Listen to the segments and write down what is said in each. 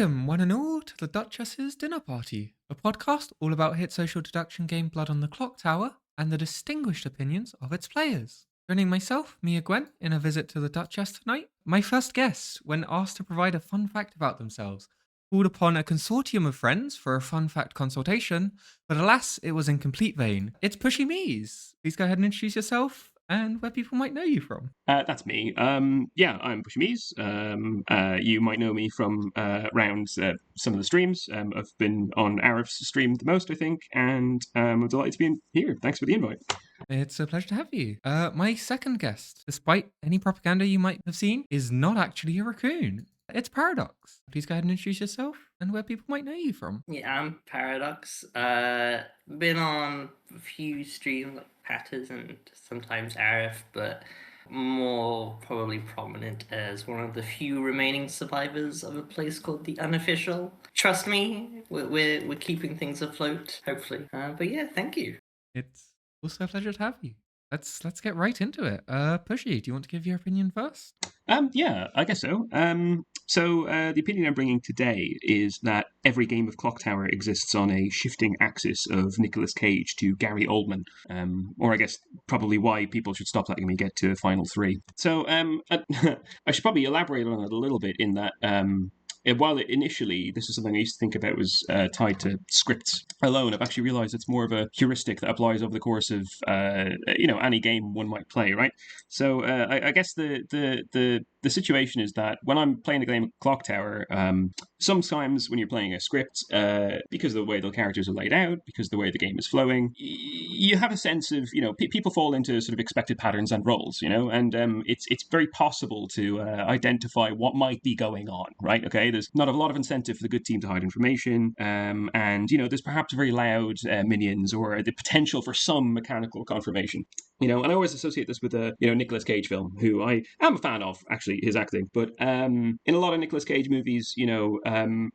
Welcome, one and all, to the Duchess's Dinner Party, a podcast all about hit social deduction game Blood on the Clocktower and the distinguished opinions of its players. Joining myself, Mia Gwen, in a visit to the Duchess tonight, my first guest, when asked to provide a fun fact about themselves, called upon a consortium of friends for a fun fact consultation, but alas, it was in complete vain. It's PushyMeas. Please go ahead and introduce yourself and where people might know you from. That's me. Yeah, I'm PushyMeas. You might know me from around some of the streams. I've been on Arif's stream the most, I think, and I'm delighted to be here. Thanks for the invite. It's a pleasure to have you. My second guest, despite any propaganda you might have seen, is not actually a raccoon. It's Paradox. Please go ahead and introduce yourself and where people might know you from. Yeah, I'm Paradox. Been on a few streams like Patters and sometimes Arif, but more probably prominent as one of the few remaining survivors of a place called the Unofficial. Trust me, we're keeping things afloat, hopefully. But yeah, thank you. It's also a pleasure to have you. Let's get right into it. Pushy, do you want to give your opinion first? Yeah, I guess so. The opinion I'm bringing today is that every game of Clocktower exists on a shifting axis of Nicolas Cage to Gary Oldman, or I guess probably why people should stop letting me get to Final Three. So I should probably elaborate on it a little bit in that. While initially this is something I used to think about was tied to scripts alone, I've actually realised it's more of a heuristic that applies over the course of any game one might play, right? So I guess the situation is that when I'm playing a game of Clocktower, sometimes when you're playing a script, because of the way the characters are laid out, because of the way the game is flowing, you have a sense of people fall into sort of expected patterns and roles, and it's very possible to identify what might be going on, right? Okay, there's not a lot of incentive for the good team to hide information, and there's perhaps very loud minions or the potential for some mechanical confirmation. And I always associate this with a Nicolas Cage film, who I am a fan of, actually, his acting. But in a lot of Nicolas Cage movies,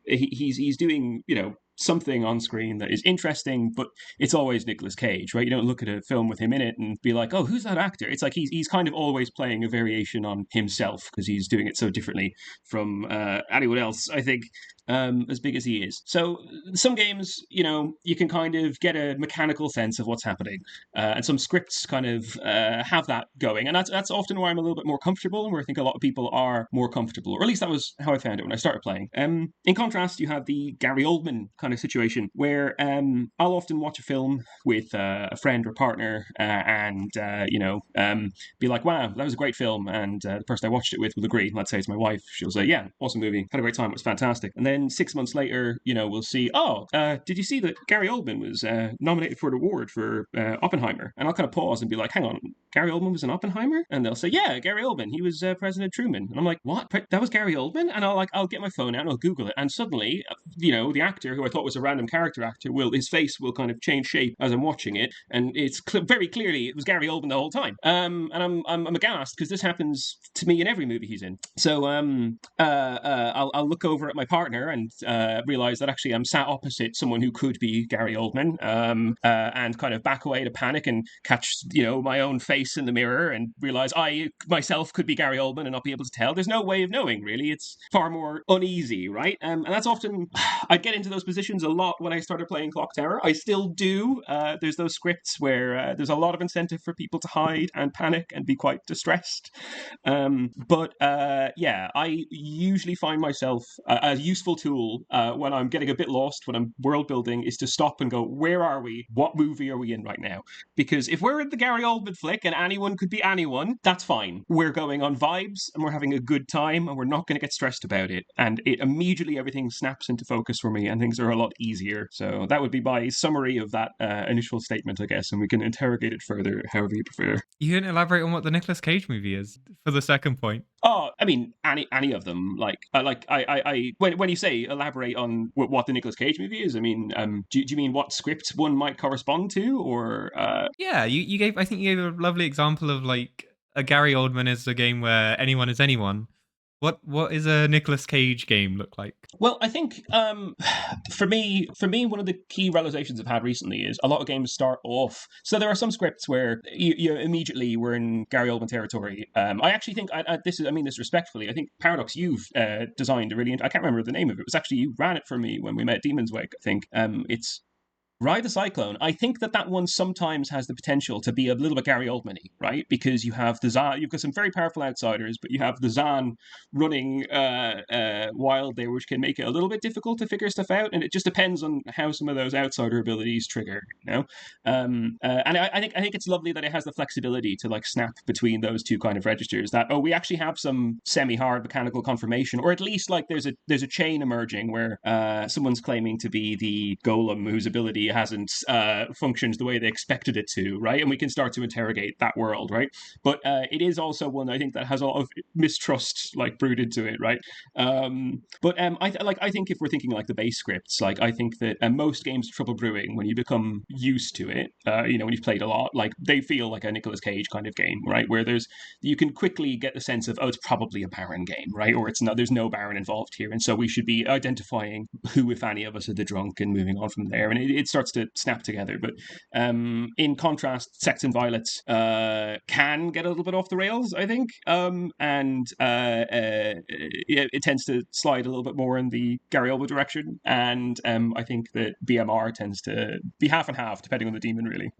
he's doing something on screen that is interesting, but it's always Nicolas Cage, right? You don't look at a film with him in it and be like, oh, who's that actor? It's like he's kind of always playing a variation on himself because he's doing it so differently from anyone else, I think, as big as he is. So some games, you can kind of get a mechanical sense of what's happening, and some scripts kind of have that going, and that's often where I'm a little bit more comfortable, and where I think a lot of people are more comfortable, or at least that was how I found it when I started playing. In contrast, you have the Gary Oldman kind of situation where I'll often watch a film with a friend or partner, and be like, wow, that was a great film, and the person I watched it with will agree. Let's say it's my wife. She'll say, yeah, awesome movie, had a great time, it was fantastic. And then 6 months later, we'll see, did you see that Gary Oldman was nominated for an award for Oppenheimer? And I'll kind of pause and be like, hang on, Gary Oldman was in Oppenheimer? And they'll say, yeah, Gary Oldman, he was President Truman. And I'm like, what? That was Gary Oldman? And I'll get my phone out and I'll Google it, and suddenly, the actor who I thought was a random character actor, his face will kind of change shape as I'm watching it, and it's very clearly it was Gary Oldman the whole time. And I'm aghast because this happens to me in every movie he's in. So I'll look over at my partner and realize that actually I'm sat opposite someone who could be Gary Oldman, and kind of back away to panic and catch my own face in the mirror and realize I myself could be Gary Oldman and not be able to tell. There's no way of knowing, really. It's far more uneasy, right? And that's often I get into those positions a lot when I started playing Clocktower. I still do. There's those scripts where there's a lot of incentive for people to hide and panic and be quite distressed. But I usually find myself a useful tool when I'm getting a bit lost, when I'm world building, is to stop and go, where are we? What movie are we in right now? Because if we're in the Gary Oldman flick and anyone could be anyone, that's fine. We're going on vibes and we're having a good time and we're not going to get stressed about it. And it immediately everything snaps into focus for me and things are a lot easier. So that would be my summary of that initial statement, I guess, and we can interrogate it further however you prefer. You can elaborate on what the Nicolas Cage movie is for the second point. Oh, I mean, any of them. When you say elaborate on what the Nicolas Cage movie is, I mean, do you mean what script one might correspond to, or? Yeah, you gave. I think you gave a lovely example of like a Gary Oldman is a game where anyone is anyone. What is a Nicolas Cage game look like? Well, I think for me, one of the key realizations I've had recently is a lot of games start off. So there are some scripts where you immediately were in Gary Oldman territory. I actually think I mean this respectfully. I think Paradox, you've designed a really. I can't remember the name of it. It was actually you ran it for me when we met Demon's Wake. I think it's Ride the Cyclone. I think that one sometimes has the potential to be a little bit Gary Oldman-y, right? Because you have the Zan, you've got some very powerful outsiders, but you have the Zan running wild there, which can make it a little bit difficult to figure stuff out. And it just depends on how some of those outsider abilities trigger, you know. And I think it's lovely that it has the flexibility to like snap between those two kind of registers. That we actually have some semi-hard mechanical confirmation, or at least like there's a chain emerging where someone's claiming to be the golem whose ability hasn't functioned the way they expected it to, right? And we can start to interrogate that world, right? But it is also one I think that has a lot of mistrust like brewed into it, right? I think if we're thinking like the base scripts, like I think that most games of Trouble Brewing, when you become used to it, when you've played a lot, like they feel like a Nicolas Cage kind of game, right? Where you can quickly get the sense of, oh, it's probably a Baron game, right? Or there's no Baron involved here, and so we should be identifying who, if any, of us are the drunk and moving on from there, and it starts to snap together. But in contrast, Sex and Violets can get a little bit off the rails, I think, it tends to slide a little bit more in the Gary Oldman direction, and I think that BMR tends to be half and half, depending on the demon, really.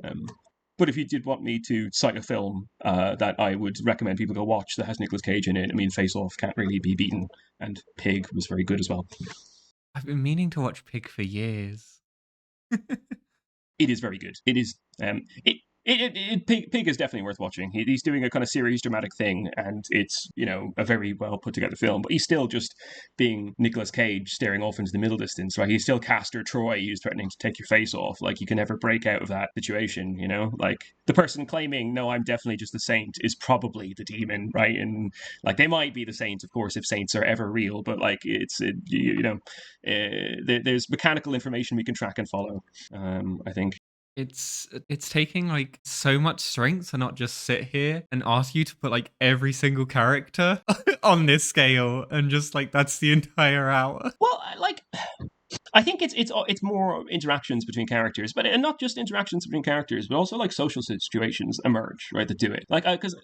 But if you did want me to cite a film that I would recommend people go watch that has Nicolas Cage in it, I mean, Face Off can't really be beaten, and Pig was very good as well. I've been meaning to watch Pig for years. It is very good. It is. Pig is definitely worth watching. He's doing a kind of serious dramatic thing, and it's a very well put together film. But he's still just being Nicolas Cage staring off into the middle distance, right? He's still Castor Troy, who's threatening to take your face off. Like you can never break out of that situation, Like the person claiming, "No, I'm definitely just a saint," is probably the demon, right? And like they might be the saints, of course, if saints are ever real. But like there's mechanical information we can track and follow. I think. It's taking like so much strength to not just sit here and ask you to put like every single character on this scale and just like that's the entire hour. Well, like I think it's more interactions between characters, but and not just interactions between characters, but also like social situations emerge, right? That do it, like because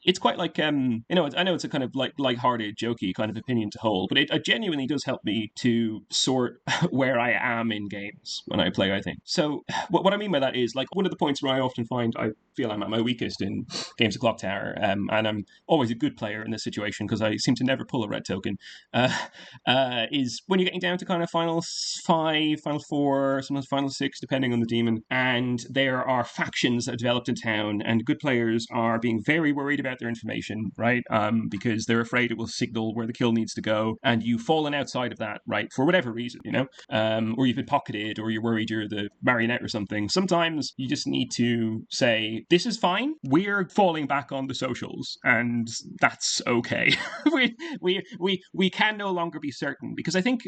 it's quite like I know it's a kind of like lighthearted, jokey kind of opinion to hold, but it genuinely does help me to sort where I am in games when I play. I think so. What I mean by that is like one of the points where I often find I feel I'm at my weakest in games of Clocktower, and I'm always a good player in this situation because I seem to never pull a red token. Is when you're getting down to kind of final 5, final 4, sometimes final 6, depending on the demon. And there are factions that are developed in town, and good players are being very worried about their information, right? Because they're afraid it will signal where the kill needs to go, and you've fallen outside of that, right? For whatever reason, or you've been pocketed, or you're worried you're the marionette or something. Sometimes you just need to say, "This is fine. We're falling back on the socials, and that's okay." we can no longer be certain because I think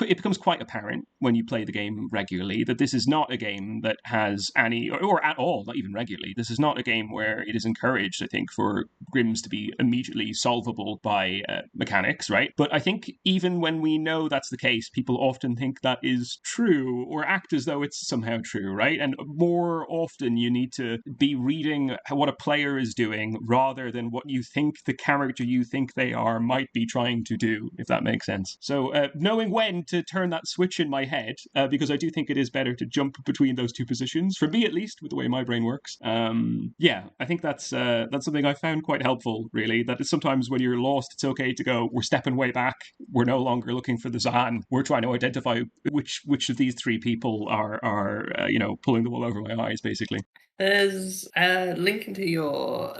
it becomes quite apparent when you play the game regularly that this is not a game that has any or at all, not even regularly. This is not a game where it is encouraged, I think, for Grims to be immediately solvable by mechanics, right? But I think even when we know that's the case, people often think that is true or act as though it's somehow true, right? And more often you need to be reading what a player is doing rather than what you think the character you think they are might be trying to do, if that makes sense. So knowing when to turn that switch in my head, because I do think it is better to jump between those two positions, for me at least, with the way my brain works. I think that's something I found quite helpful, really, that sometimes when you're lost, it's okay to go, we're stepping way back, we're no longer looking for the Zan, we're trying to identify which of these three people are pulling the wool over my eyes, basically. There's a link into your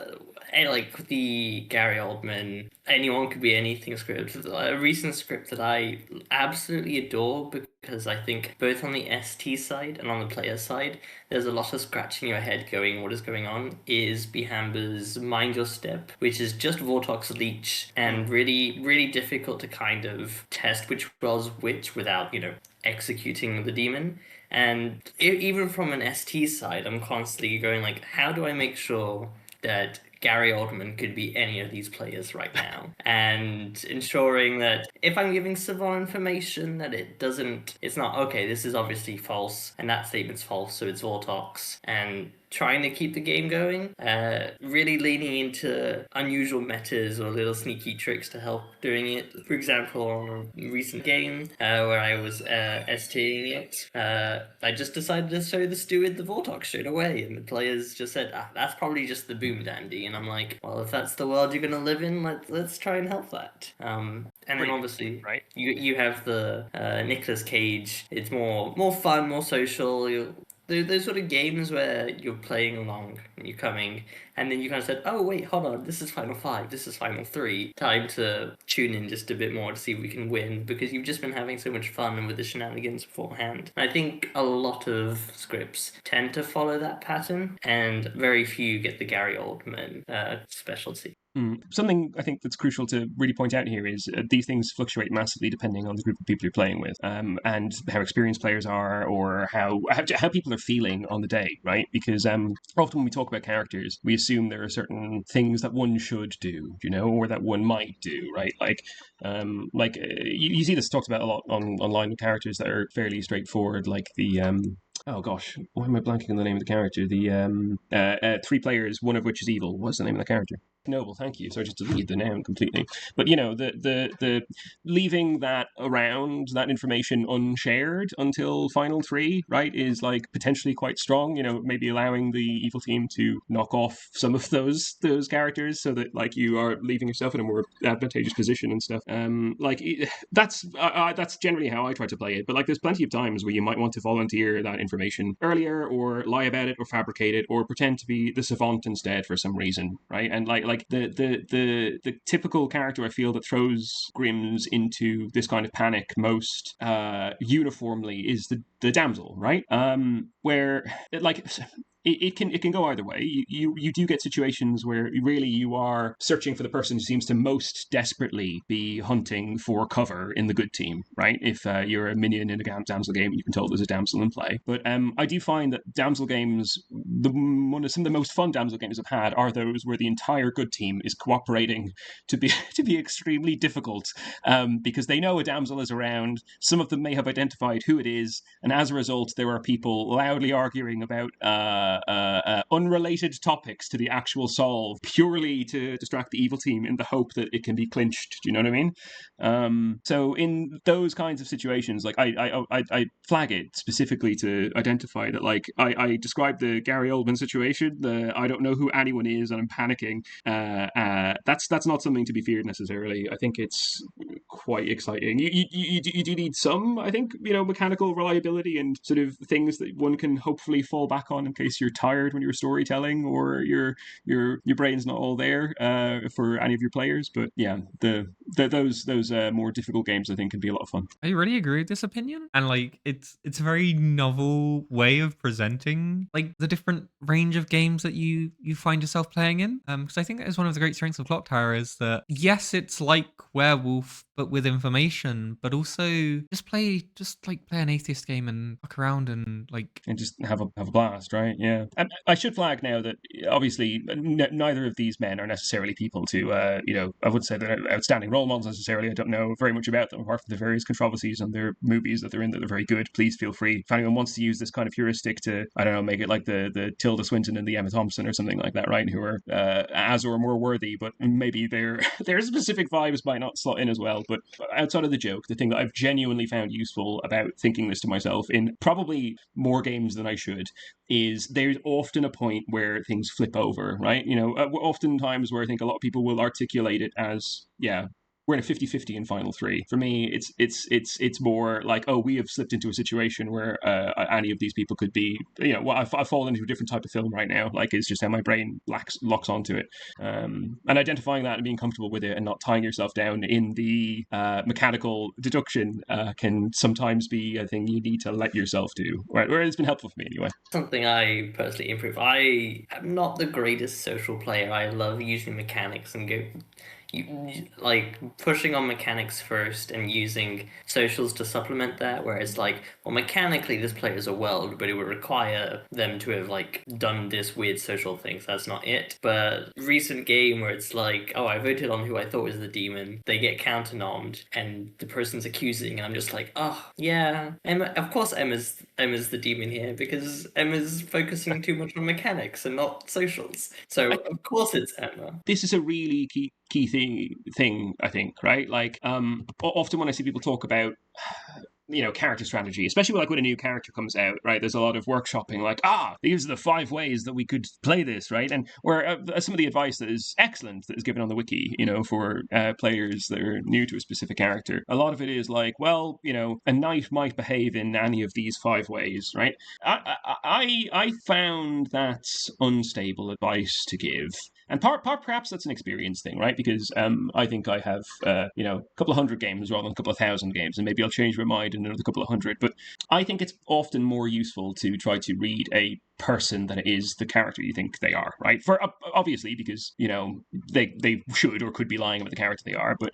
like the Gary Oldman anyone could be anything script, a recent script that I absolutely adore because I think both on the ST side and on the player side there's a lot of scratching your head going what is going on, is Bihamber's Mind Your Step, which is just Vortox Leech and really really difficult to kind of test which was which without executing the demon. And even from an ST side, I'm constantly going like, how do I make sure that Gary Oldman could be any of these players right now, and ensuring that if I'm giving Savon information, that it's not, okay, this is obviously false, and that statement's false, so it's Vortox, and trying to keep the game going, really leaning into unusual metas or little sneaky tricks to help doing it. For example, on a recent game where I was STing it, I just decided to show the steward the Vortox straight away, and the players just said, that's probably just the Boom Dandy, and I'm like, well, if that's the world you're going to live in, let's try and help that. And then obviously, right? You have the Nicolas Cage. It's more fun, more social. Those sort of games where you're playing along and you're coming, and then you kind of said, oh, wait, hold on, this is Final 5, this is Final 3. Time to tune in just a bit more to see if we can win, because you've just been having so much fun with the shenanigans beforehand. And I think a lot of scripts tend to follow that pattern, and very few get the Gary Oldman specialty. Something I think that's crucial to really point out here is these things fluctuate massively depending on the group of people you're playing with, and how experienced players are, or how people are feeling on the day, right? Because often when we talk about characters, we assume there are certain things that one should do, or that one might do, right? You see this talked about a lot online with characters that are fairly straightforward, like the oh gosh, why am I blanking on the name of the character? The 3 players, one of which is evil. What's the name of the character? Noble, thank you. So I just deleted the name completely. But the leaving that around, that information unshared until Final 3, right, is like potentially quite strong. Maybe allowing the evil team to knock off some of those characters, so that like you are leaving yourself in a more advantageous position and stuff. That's generally how I try to play it. But like, there's plenty of times where you might want to volunteer that information earlier, or lie about it, or fabricate it, or pretend to be the savant instead for some reason, right? And like the typical character I feel that throws Grims into this kind of panic most uniformly is the damsel, right? Where it can go either way. You do get situations where really you are searching for the person who seems to most desperately be hunting for cover in the good team, right? If you're a minion in a damsel game, you can tell there's a damsel in play. But I do find that damsel games, some of the most fun damsel games I've had are those where the entire good team is cooperating to be extremely difficult, because they know a damsel is around. Some of them may have identified who it is, and as a result, there are people loudly arguing about unrelated topics to the actual solve, purely to distract the evil team in the hope that it can be clinched. Do you know what I mean? So in those kinds of situations, like I flag it specifically to identify that, like, I described the Gary Oldman situation, the I don't know who anyone is and I'm panicking. That's not something to be feared necessarily. I think it's quite exciting. You do need some, I think, mechanical reliability and sort of things that one can hopefully fall back on in case you're tired when you're storytelling, or your brain's not all there for any of your players. But yeah, those more difficult games I think can be a lot of fun. I really agree with this opinion, and like it's a very novel way of presenting like the different range of games that you find yourself playing in. Because I think that is one of the great strengths of Clocktower is that yes, it's like Werewolf but with information, but also just play an atheist game and fuck around and just have a blast, right? Yeah. And I should flag now that obviously neither of these men are necessarily people to I would say they're outstanding role models necessarily. I don't know very much about them apart from the various controversies and their movies that they're in that are very good. Please feel free if anyone wants to use this kind of heuristic to, I don't know, make it like the Tilda Swinton and the Emma Thompson or something like that, right? Who are as or more worthy, but maybe their specific vibes might not slot in as well. But outside of the joke, the thing that I've genuinely found useful about thinking this to myself in probably more games than I should is there's often a point where things flip over, right? Oftentimes where I think a lot of people will articulate it as, yeah, we're in a 50-50 in Final 3. For me, it's more like, oh, we have slipped into a situation where any of these people could be, I've fallen into a different type of film right now. Like, it's just how my brain locks onto it. And identifying that and being comfortable with it and not tying yourself down in the mechanical deduction can sometimes be a thing you need to let yourself do. Right? Or it's been helpful for me anyway. Something I personally improve. I am not the greatest social player. I love using mechanics and like pushing on mechanics first and using socials to supplement that, whereas like, well, mechanically this player is a world, but it would require them to have like done this weird social thing, so that's not it. But recent game where it's like, oh, I voted on who I thought was the demon, they get counter-nommed and the person's accusing, and I'm just like, oh yeah, Emma, of course Emma's the demon here, because Emma's focusing too much on mechanics and not socials, so of course it's Emma. This is a really key thing, I think, right? Like, often when I see people talk about character strategy, especially like when a new character comes out, right? There's a lot of workshopping, like, these are the 5 ways that we could play this, right? And where some of the advice that is excellent that is given on the wiki, for players that are new to a specific character, a lot of it is like, well, a knight might behave in any of these 5 ways, right? I found that's unstable advice to give. And perhaps that's an experience thing, right? Because I think I have, a couple of 100 games rather than a couple of 1,000 games, and maybe I'll change my mind in another couple of 100. But I think it's often more useful to try to read a person than it is the character you think they are, right? For obviously, because they should or could be lying about the character they are. But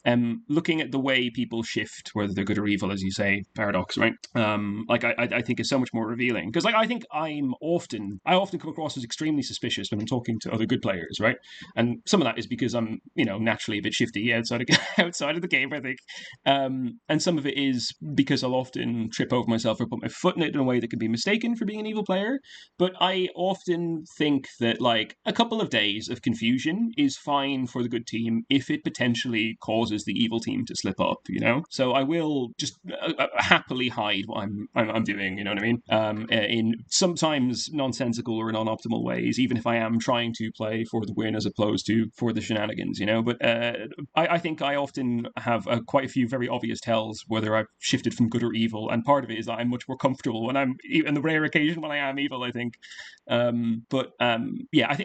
looking at the way people shift, whether they're good or evil, as you say, paradox, right? I think is so much more revealing, because I think I often come across as extremely suspicious when I'm talking to other good players, right? And some of that is because I'm naturally a bit shifty outside of the game, I think, and some of it is because I'll often trip over myself or put my foot in it in a way that can be mistaken for being an evil player. But I often think that like a couple of days of confusion is fine for the good team if it potentially causes the evil team to slip up, So I will just happily hide what I'm doing, you know what I mean? In sometimes nonsensical or non-optimal ways, even if I am trying to play for the win as opposed to for the shenanigans, But I think I often have quite a few very obvious tells whether I've shifted from good or evil, and part of it is that I'm much more comfortable when I'm, in the rare occasion when I am evil, I think. I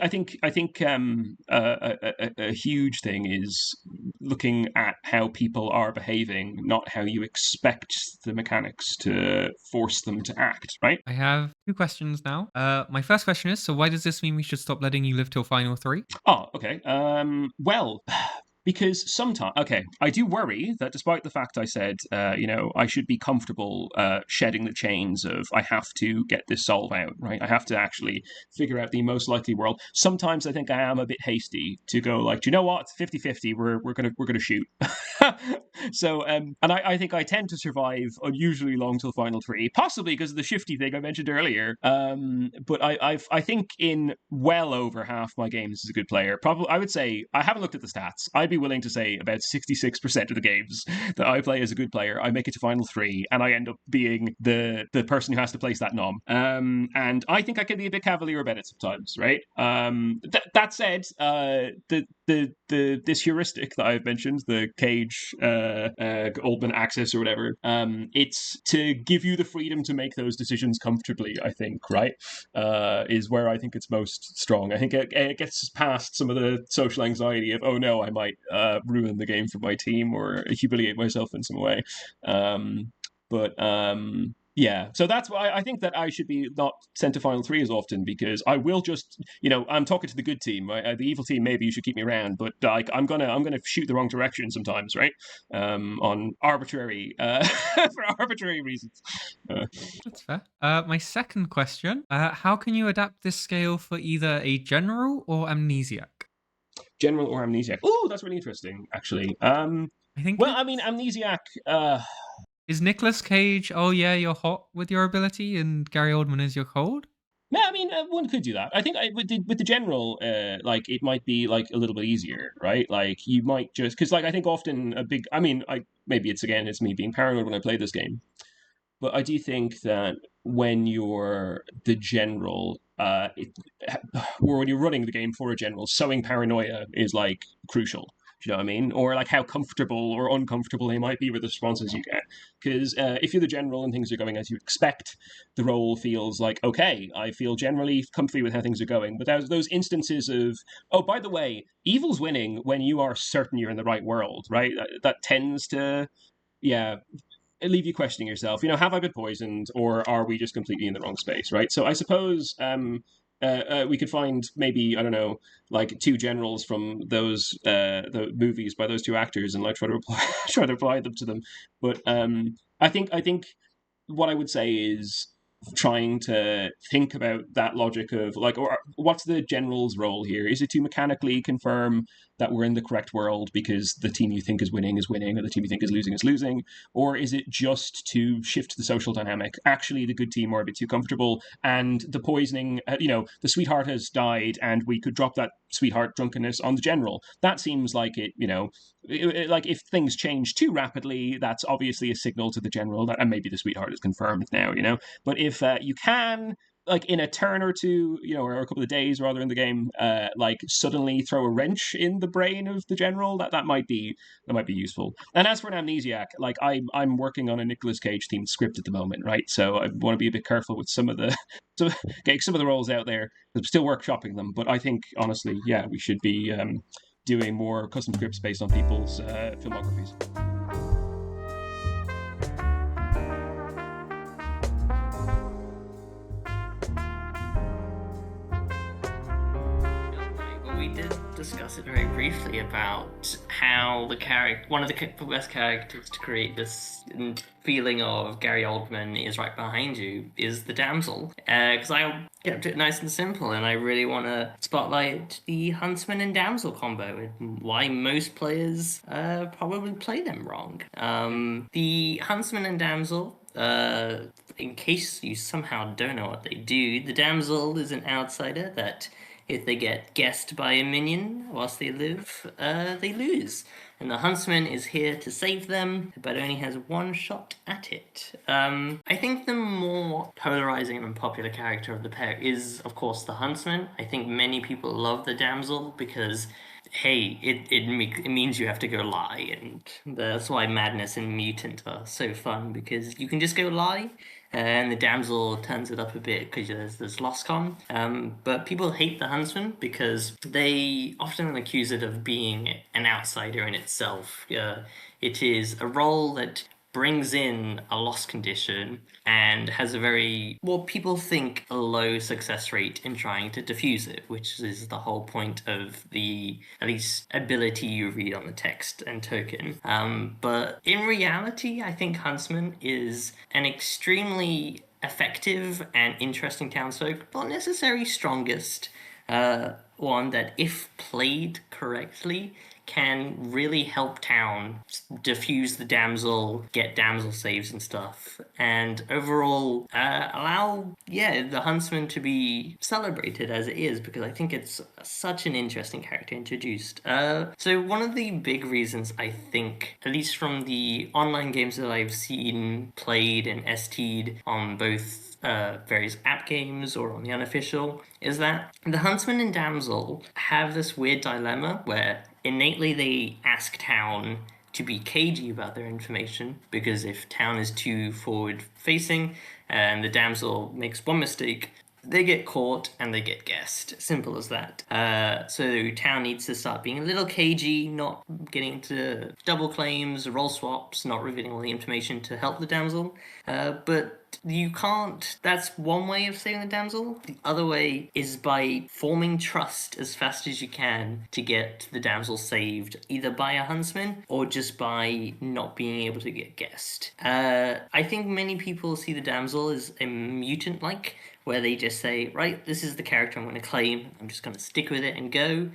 think a huge thing is looking at how people are behaving, not how you expect the mechanics to force them to act, right? I have 2 questions now. My first question is, so why does this mean we should stop letting you live till final 3? Oh, okay. Well, because sometimes, okay, I do worry that despite the fact I said, I should be comfortable shedding the chains of I have to get this solve out, right? I have to actually figure out the most likely world. Sometimes I think I am a bit hasty to go like, do you know what? It's 50-50. We're gonna shoot. So, and I think I tend to survive unusually long till final 3, possibly because of the shifty thing I mentioned earlier. But I think in well over half my games as a good player, probably I would say, I haven't looked at the stats, I'd be willing to say about 66% of the games that I play as a good player, I make it to final 3, and I end up being the person who has to place that nom. And I think I can be a bit cavalier about it sometimes, right? That said, this heuristic that I've mentioned, the cage Goldman access or whatever, it's to give you the freedom to make those decisions comfortably, I think, right? Is where I think it's most strong. I think it gets past some of the social anxiety of, oh no, I might ruin the game for my team or humiliate myself in some way. Yeah, so that's why I think that I should be not sent to final 3 as often, because I will just, I'm talking to the good team, right? The evil team, maybe you should keep me around, but like I'm gonna shoot the wrong direction sometimes, right? On arbitrary, for arbitrary reasons. That's fair. My second question, how can you adapt this scale for either a general or amnesiac? General or amnesiac? Oh, that's really interesting, actually. I think. Well, I mean, amnesiac. Is Nicolas Cage, oh yeah, you're hot with your ability, and Gary Oldman is you're cold? Yeah, I mean, one could do that. I think with the general, like it might be like a little bit easier, right? Like you might just because like I think often a big. I mean, maybe it's me being paranoid when I play this game, but I do think that when you're the general, or when you're running the game for a general, sowing paranoia is like crucial. Do you know what I mean? Or like how comfortable or uncomfortable they might be with the responses you get. Because if you're the general and things are going as you expect, the role feels like, okay, I feel generally comfy with how things are going. But there's those instances of, oh, by the way, evil's winning when you are certain you're in the right world, right? That tends to, yeah, leave you questioning yourself. Have I been poisoned, or are we just completely in the wrong space, right? So I suppose we could find maybe, I don't know, like two generals from those the movies by those two actors and like try to apply try to apply them to them. But I think what I would say is trying to think about that logic of like, or what's the general's role here? Is it to mechanically confirm that we're in the correct world because the team you think is winning, or the team you think is losing, or is it just to shift the social dynamic? Actually, the good team are a bit too comfortable, and the poisoning, the sweetheart has died, and we could drop that sweetheart drunkenness on the general. That seems like like if things change too rapidly, that's obviously a signal to the general that, and maybe the sweetheart is confirmed now, But if you can, like in a turn or two, or a couple of days rather in the game, like suddenly throw a wrench in the brain of the general, that might be useful. And as for an amnesiac, like I'm working on a Nicolas Cage themed script at the moment, right? So I want to be a bit careful with some of the getting some of the roles out there. I'm still workshopping them, but I think honestly, yeah, we should be doing more custom scripts based on people's filmographies. We did discuss it very briefly about how one of the best characters to create this feeling of Gary Oldman is right behind you is the damsel. Because I kept it nice and simple, and I really want to spotlight the Huntsman and Damsel combo and why most players probably play them wrong. The Huntsman and Damsel, in case you somehow don't know what they do, the damsel is an outsider that if they get guessed by a minion whilst they live, they lose. And the huntsman is here to save them, but only has one shot at it. I think the more polarizing and unpopular character of the pair is, of course, the huntsman. I think many people love the damsel because, hey, it means you have to go lie, and that's why Madness and Mutant are so fun, because you can just go lie, and the damsel turns it up a bit because there's Loscon. But people hate the huntsman because they often accuse it of being an outsider in itself. It is a role that brings in a loss condition and has a very, well, people think a low success rate in trying to diffuse it, which is the whole point of the, at least, ability you read on the text and token. But in reality, I think Huntsman is an extremely effective and interesting townsfolk, not necessarily strongest, one that, if played correctly, can really help town diffuse the damsel, get damsel saves and stuff, and overall allow the huntsman to be celebrated as it is, because I think it's such an interesting character introduced. So one of the big reasons I think, at least from the online games that I've seen played and ST'd on both various app games or on the unofficial, is that the huntsman and damsel have this weird dilemma where innately they ask town to be cagey about their information, because if town is too forward facing and the damsel makes one mistake, they get caught and they get guessed. Simple as that. So town needs to start being a little cagey, not getting into double claims, role swaps, not revealing all the information to help the damsel. But you can't. That's one way of saving the damsel. The other way is by forming trust as fast as you can to get the damsel saved, either by a huntsman or just by not being able to get guessed. I think many people see the damsel as a mutant-like, where they just say, right, this is the character I'm going to claim, I'm just going to stick with it and go.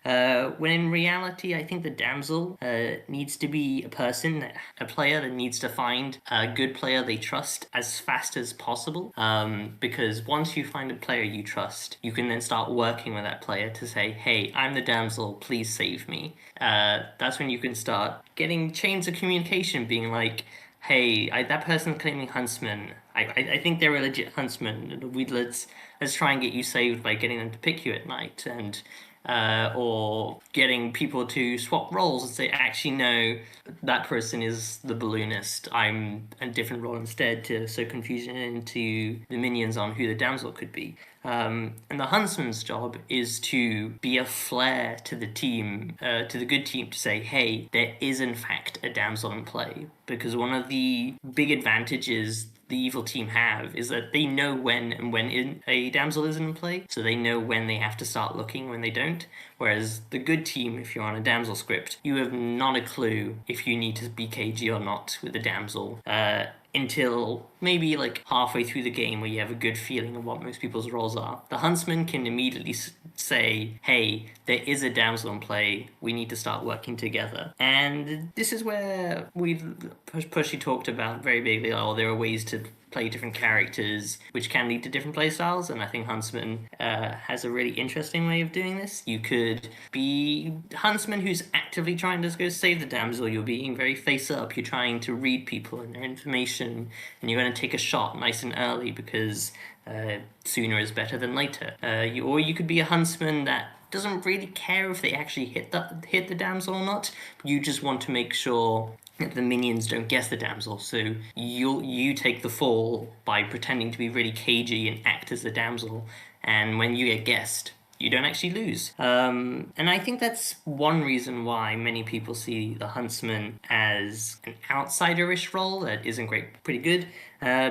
When in reality, I think the damsel needs to be a player that needs to find a good player they trust as fast as possible. Because once you find a player you trust, you can then start working with that player to say, hey, I'm the damsel, please save me. That's when you can start getting chains of communication being like, hey, that person's claiming huntsman. I think they're a legit huntsman. Let's try and get you saved by getting them to pick you at night, and or getting people to swap roles and say, actually, no, that person is the balloonist. I'm a different role instead, to sow confusion into the minions on who the damsel could be. And the huntsman's job is to be a flair to the team, to the good team, to say, hey, there is in fact a damsel in play. Because one of the big advantages the evil team have is that they know when a damsel is in play, so they know when they have to start looking, when they don't. Whereas the good team, if you're on a damsel script, you have not a clue if you need to be cagey or not with the damsel. Until maybe like halfway through the game where you have a good feeling of what most people's roles are. The huntsman can immediately say, hey, there is a damsel in play, we need to start working together. And this is where Pushy talked about very vaguely, there are ways to play different characters, which can lead to different playstyles, and I think Huntsman has a really interesting way of doing this. You could be Huntsman who's actively trying to go save the damsel. You're being very face up. You're trying to read people and their information, and you're going to take a shot nice and early because sooner is better than later. Or you could be a Huntsman that doesn't really care if they actually hit the damsel or not. You just want to make sure the minions don't guess the damsel, so you take the fall by pretending to be really cagey and act as the damsel, and when you get guessed, you don't actually lose. And I think that's one reason why many people see the Huntsman as an outsider-ish role that isn't pretty good,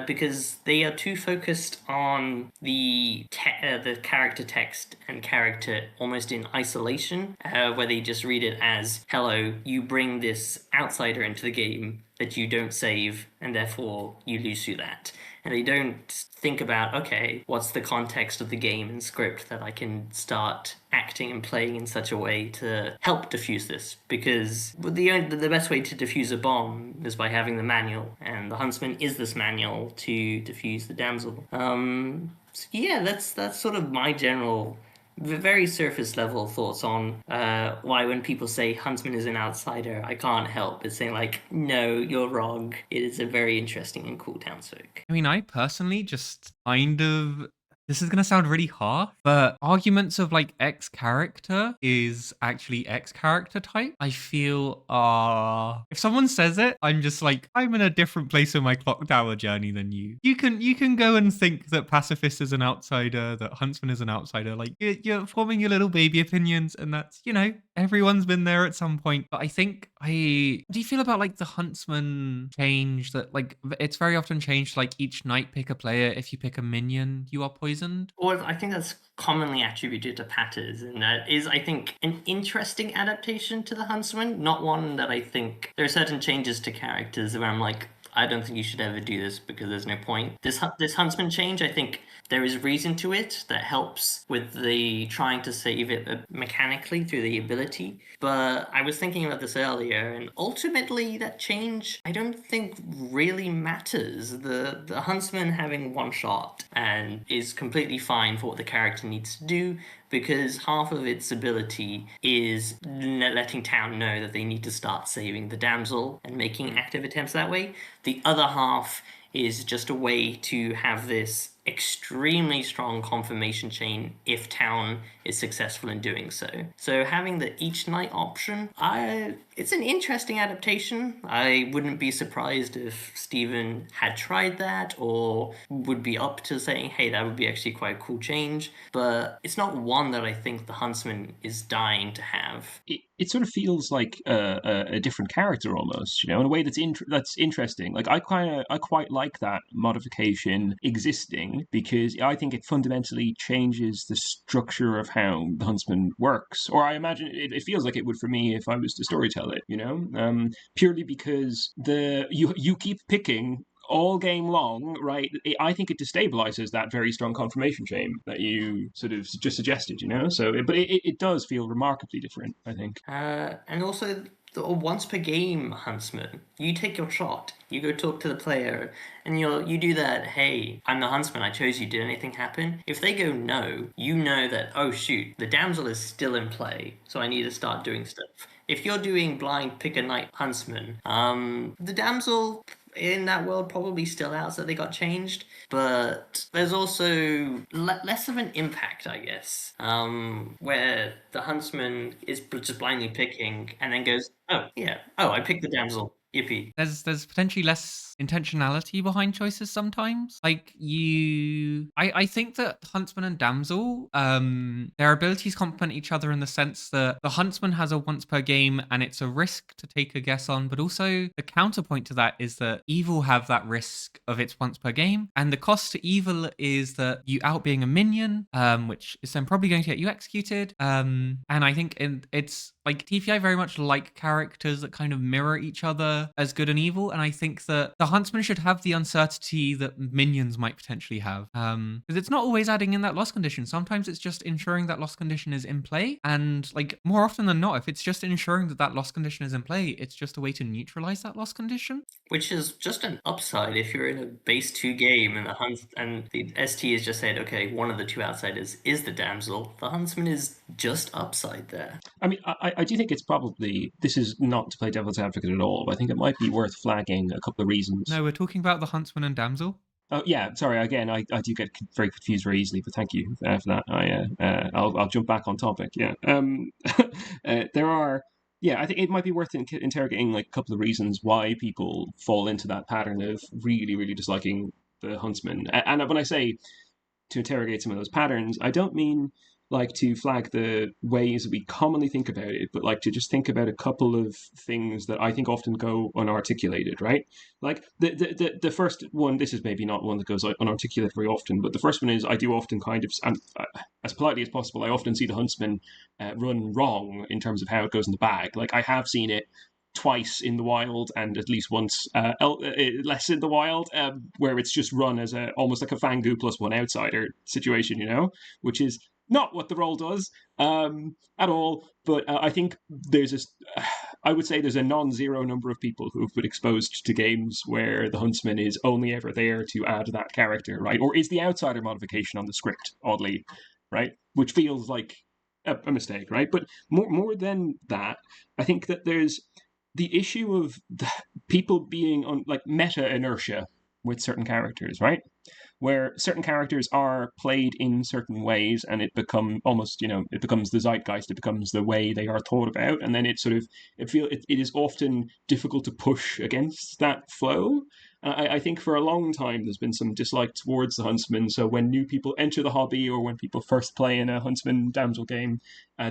because they are too focused on the character text and character almost in isolation, where they just read it as, hello, you bring this outsider into the game that you don't save, and therefore you lose through that. And they don't think about, okay, what's the context of the game and script that I can start acting and playing in such a way to help diffuse this? Because the best way to diffuse a bomb is by having the manual, and the Huntsman is this manual to diffuse the damsel. So yeah, that's sort of my general, very surface level thoughts on why when people say Huntsman is an outsider, I can't help but saying like, no, you're wrong. It is a very interesting and cool townsfolk. I mean, I personally just kind of, this is going to sound really harsh, but arguments of like X character is actually X character type, I feel if someone says it, I'm just like, I'm in a different place in my Clocktower journey than you. You can go and think that Pacifist is an outsider, that Huntsman is an outsider. Like you're forming your little baby opinions, and that's, everyone's been there at some point. But I think do you feel about like the Huntsman change that like it's very often changed, like each night pick a player, if you pick a minion, you are poisoned? Well, I think that's commonly attributed to Patters, and that is, I think, an interesting adaptation to the Huntsman, not one that I think there are certain changes to characters where I'm like, I don't think you should ever do this because there's no point. This Huntsman change, I think there is reason to it that helps with the trying to save it mechanically through the ability. But I was thinking about this earlier, and ultimately that change I don't think really matters. The Huntsman having one shot and is completely fine for what the character needs to do, because half of its ability is letting town know that they need to start saving the damsel and making active attempts that way. The other half is just a way to have this extremely strong confirmation chain if town is successful in doing so. So having the each night option, it's an interesting adaptation. I wouldn't be surprised if Steven had tried that or would be up to saying, hey, that would be actually quite a cool change. But it's not one that I think the Huntsman is dying to have. It sort of feels like a different character almost, in a way that's interesting. Like I quite like that modification existing because I think it fundamentally changes the structure of how the Huntsman works. Or I imagine it feels like it would for me if I was to storytell it, purely because you keep picking all game long, right? I think it destabilizes that very strong confirmation chain that you sort of just suggested, So, but it does feel remarkably different, I think. And also, the once per game Huntsman, you take your shot, you go talk to the player, and you do that, hey, I'm the Huntsman, I chose you, did anything happen? If they go no, you know that, oh shoot, the damsel is still in play, so I need to start doing stuff. If you're doing blind pick a night Huntsman, the damsel in that world probably still out, so they got changed, but there's also less of an impact, I guess, where the Huntsman is just blindly picking and then goes, oh yeah, I picked the damsel, Yippee. There's potentially less intentionality behind choices sometimes. Like I think that Huntsman and Damsel, their abilities complement each other in the sense that the Huntsman has a once per game and it's a risk to take a guess on, but also the counterpoint to that is that evil have that risk of its once per game, and the cost to evil is that you out being a minion, which is then probably going to get you executed. And I think it's like TPI very much like characters that kind of mirror each other as good and evil, and I think that the Huntsman should have the uncertainty that minions might potentially have, because it's not always adding in that loss condition. Sometimes it's just ensuring that loss condition is in play, and like more often than not, if it's just ensuring that that loss condition is in play, it's just a way to neutralize that loss condition. Which is just an upside if you're in a base 2 game and the ST has just said, okay, one of the two outsiders is the damsel. The Huntsman is just upside there. I mean, I do think it's probably, this is not to play devil's advocate at all, but I think it might be worth flagging a couple of reasons. No, we're talking about the Huntsman and Damsel. Oh yeah, sorry. Again, I do get very confused very easily, but thank you for that. I'll jump back on topic. Yeah. There are. Yeah, I think it might be worth interrogating like a couple of reasons why people fall into that pattern of really, really disliking the Huntsman. And when I say to interrogate some of those patterns, I don't mean like to flag the ways that we commonly think about it, but like to just think about a couple of things that I think often go unarticulated, right? Like the first one, this is maybe not one that goes unarticulated very often, but the first one is I do often kind of, and as politely as possible, I often see the Huntsman run wrong in terms of how it goes in the bag. Like I have seen it twice in the wild and at least once less in the wild, where it's just run as almost like a Fangu plus one outsider situation, which is not what the role does at all. But I think I would say there's a non-zero number of people who have been exposed to games where the Huntsman is only ever there to add that character, right? Or is the outsider modification on the script, oddly, right? Which feels like a mistake, right? But more than that, I think that there's the issue of people being on like meta inertia with certain characters, right? Where certain characters are played in certain ways, and it becomes almost, it becomes the zeitgeist. It becomes the way they are thought about, and then it is often difficult to push against that flow. I think for a long time there's been some dislike towards the Huntsman. So when new people enter the hobby, or when people first play in a Huntsman Damsel game,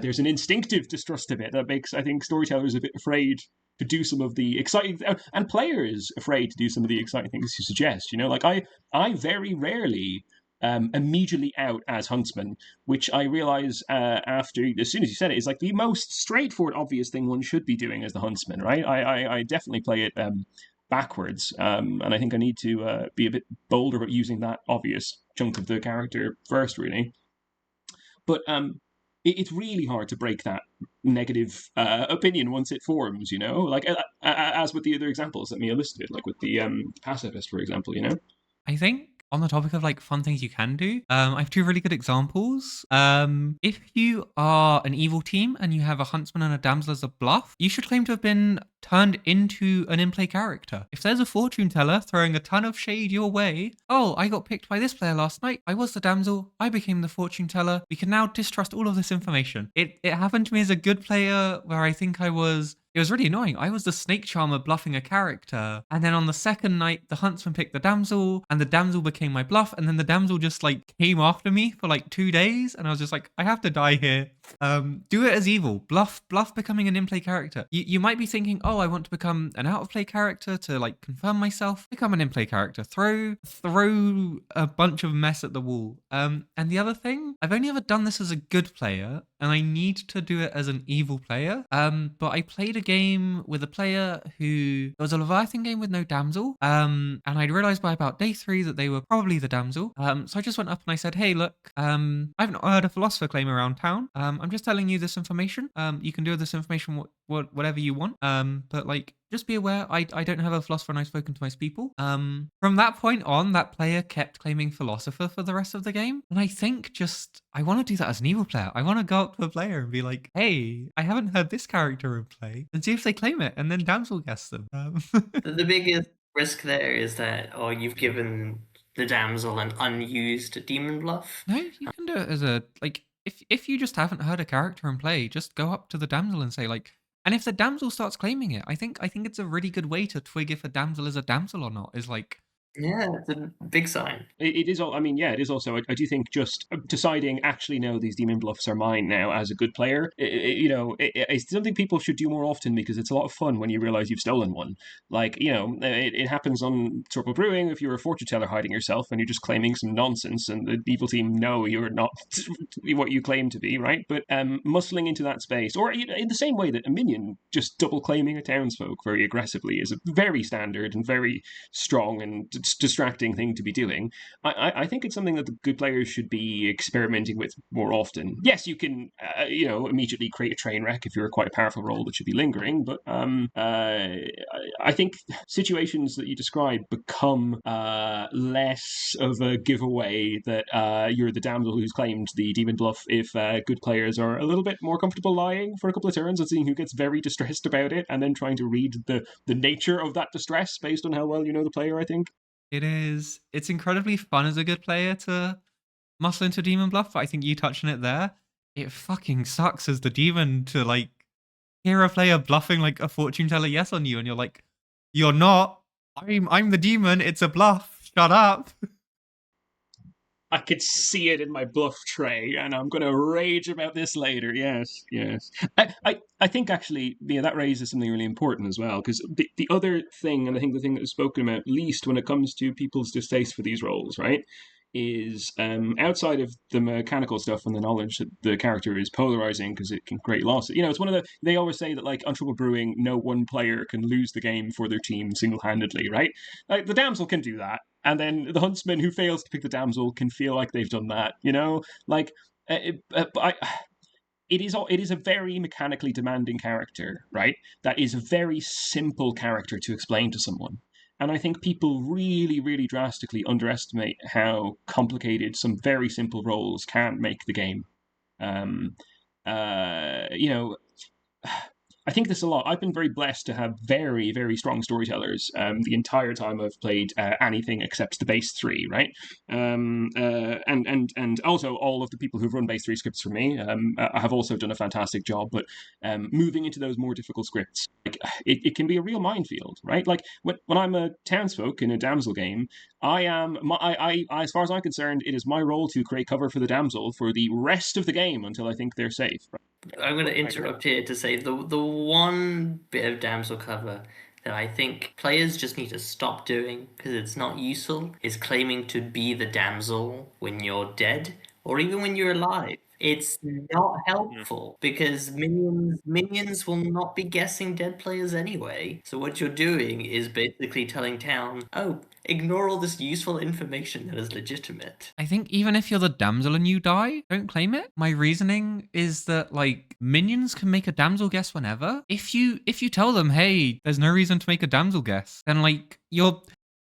there's an instinctive distrust of it that makes, I think, storytellers a bit afraid to do some of the exciting, and players afraid to do some of the exciting things you suggest. Like I very rarely immediately out as Huntsman, which I realize after, as soon as you said it, is like the most straightforward, obvious thing one should be doing as the Huntsman, right? I definitely play it backwards, and I think I need to be a bit bolder about using that obvious chunk of the character first, really. But it's really hard to break that negative opinion once it forms, like as with the other examples that Mia listed, like with the pacifist, for example, I think on the topic of like fun things you can do, I have two really good examples. If you are an evil team and you have a Huntsman and a Damsel as a bluff, you should claim to have been turned into an in-play character. If there's a fortune teller throwing a ton of shade your way, oh, I got picked by this player last night, I was the damsel, I became the fortune teller, we can now distrust all of this information. It happened to me as a good player where I think it was really annoying. I was the snake charmer bluffing a character, and then on the second night, the Huntsman picked the damsel, and the damsel became my bluff, and then the damsel just like came after me for like 2 days, and I was just like, I have to die here. Do it as evil. Bluff becoming an in-play character. You might be thinking, oh, I want to become an out-of-play character to like confirm myself. Become an in-play character. Throw a bunch of mess at the wall. And the other thing, I've only ever done this as a good player, and I need to do it as an evil player. But I played a game with a player it was a Leviathan game with no damsel. And I'd realized by about day 3 that they were probably the damsel. So I just went up and I said, hey, look, I've not heard a philosopher claim around town. I'm just telling you this information. You can do with this information whatever you want. But like, just be aware, I don't have a philosopher and I've spoken to most people. From that point on, that player kept claiming philosopher for the rest of the game. And I think I want to do that as an evil player. I want to go up to a player and be like, hey, I haven't heard this character in play, and see if they claim it, and then damsel guess them. The biggest risk there is that, you've given the damsel an unused demon bluff. No, you can do it as a, like, if you just haven't heard a character in play, just go up to the damsel and say like, And if the damsel starts claiming it, I think it's a really good way to twig if a damsel is a damsel or not. Is like, yeah, it's a big sign. It is all. I mean, yeah, it is also. I do think just deciding actually no, these demon bluffs are mine now as a good player. It's something people should do more often because it's a lot of fun when you realize you've stolen one. Like it happens on Turple Brewing if you're a fortune teller hiding yourself and you're just claiming some nonsense, and the evil team know you're not what you claim to be, right? But muscling into that space, or in the same way that a minion just double claiming a townsfolk very aggressively is a very standard and very strong and distracting thing to be doing. I think it's something that the good players should be experimenting with more often. Yes, you can, immediately create a train wreck if you're quite a powerful role that should be lingering, but I think situations that you describe become less of a giveaway that you're the damsel who's claimed the demon bluff if good players are a little bit more comfortable lying for a couple of turns and seeing who gets very distressed about it, and then trying to read the nature of that distress based on how well you know the player, I think. it's incredibly fun as a good player to muscle into demon bluff, but I think you touched on it there. It fucking sucks as the demon to like hear a player bluffing like a fortune teller yes on you, and you're like, you're not. I'm the demon. It's a bluff. Shut up. I could see it in my bluff tray, and I'm going to rage about this later. Yes, yes. I think actually, that raises something really important as well, because the other thing, and I think the thing that was spoken about least when it comes to people's distaste for these roles, right, is outside of the mechanical stuff and the knowledge that the character is polarizing because it can create loss. It's one of they always say that like on Trouble Brewing, no one player can lose the game for their team single-handedly, right? Like the damsel can do that, and then the huntsman who fails to pick the damsel can feel like they've done that. Like it is a very mechanically demanding character, right? That is a very simple character to explain to someone. And I think people really, really drastically underestimate how complicated some very simple roles can make the game. Um, you know, I think this a lot. I've been very blessed to have very, very strong storytellers the entire time I've played anything except the base three, right? And also all of the people who've run base three scripts for me have also done a fantastic job. But moving into those more difficult scripts, like it can be a real minefield, right? Like when I'm a townsfolk in a damsel game, I as far as I'm concerned, it is my role to create cover for the damsel for the rest of the game until I think they're safe. Right? I'm going to interrupt here to say the one bit of damsel cover that I think players just need to stop doing because it's not useful is claiming to be the damsel when you're dead or even when you're alive. It's not helpful because minions will not be guessing dead players anyway. So what you're doing is basically telling town, oh, ignore all this useful information that is legitimate. I think even if you're the damsel and you die, don't claim it. My reasoning is that like minions can make a damsel guess whenever. If you tell them, hey, there's no reason to make a damsel guess, then like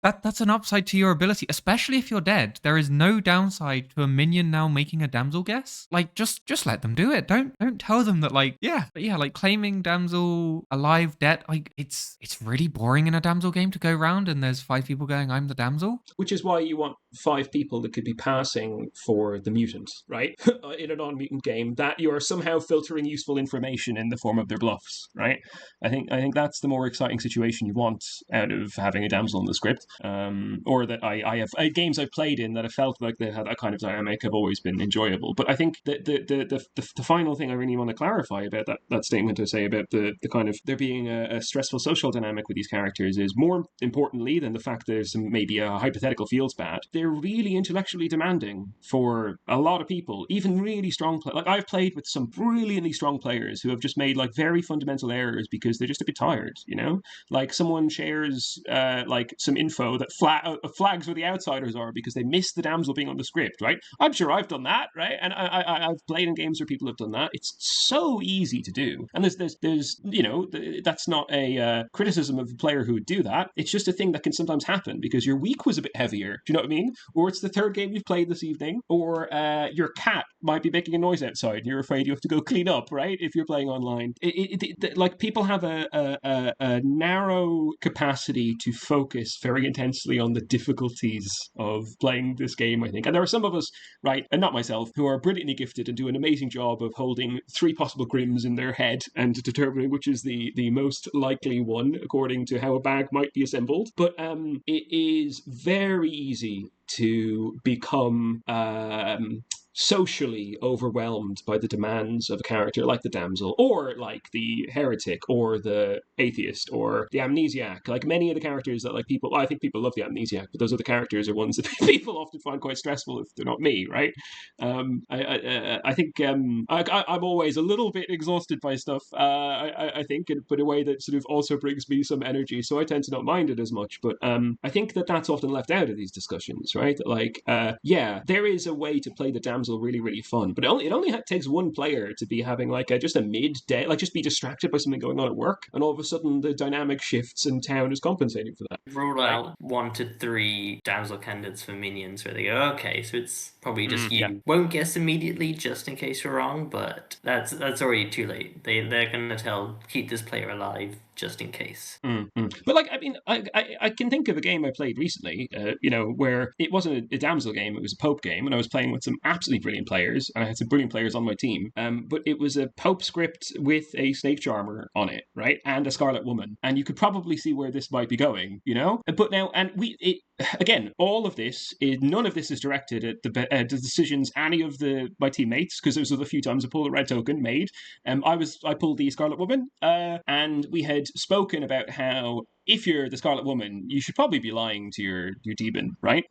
that's an upside to your ability, especially if you're dead. There is no downside to a minion now making a damsel guess. Like just let them do it. Don't tell them that like like claiming damsel alive dead, like it's really boring in a damsel game to go around and there's 5 people going I'm the damsel. Which is why you want 5 people that could be passing for the mutant, right? In a non-mutant game, that you are somehow filtering useful information in the form of their bluffs, right? I think that's the more exciting situation you want out of having a damsel in the script. Or that I have games I've played in that have felt like they had that kind of dynamic have always been enjoyable. But I think the final thing I really want to clarify about that statement to say about the kind of there being a stressful social dynamic with these characters is more importantly than the fact that there's maybe a hypothetical feels bad. They're really intellectually demanding for a lot of people, even really strong players. Like I've played with some brilliantly strong players who have just made like very fundamental errors because they're just a bit tired, Like someone shares like some info that flags where the outsiders are because they missed the damsel being on the script, right? I'm sure I've done that, right? And I've played in games where people have done that. It's so easy to do, and there's that's not a criticism of a player who would do that. It's just a thing that can sometimes happen because your week was a bit heavier. Do you know what I mean? Or it's the third game you've played this evening, or your cat might be making a noise outside and you're afraid you have to go clean up, right? If you're playing online, like people have a narrow capacity to focus very intensely on the difficulties of playing this game, I think. And there are some of us, right, and not myself, who are brilliantly gifted and do an amazing job of holding 3 possible Grims in their head and determining which is the most likely one according to how a bag might be assembled. But it is very easy to become socially overwhelmed by the demands of a character like the damsel, or like the heretic, or the atheist, or the amnesiac. Like many of the characters that I think people love the amnesiac, but those other characters are ones that people often find quite stressful if they're not me, right? I think I'm always a little bit exhausted by stuff. I think, but in a way that sort of also brings me some energy, so I tend to not mind it as much. But I think that's often left out of these discussions, right? Like, there is a way to play the damsel really, really fun, but it only takes one player to be having like just a mid-day, like just be distracted by something going on at work, and all of a sudden the dynamic shifts and town is compensating for that. Rule out 1 to 3 damsel candidates for minions where they go, okay, so it's probably just you. Yeah. Won't guess immediately just in case you're wrong, but that's already too late. They're gonna keep this player alive just in case. But like, I mean, I can think of a game I played recently, where it wasn't a damsel game, it was a Pope game, and I was playing with some absolutely brilliant players, and I had some brilliant players on my team. But it was a Pope script with a snake charmer on it, right, and a Scarlet Woman, and you could probably see where this might be going, you know. But now, and again, all of this none of this is directed at the decisions any of my teammates, because there was a few times I pulled a red token made. I pulled the Scarlet Woman, and we had spoken about how if you're the Scarlet Woman, you should probably be lying to your demon, right?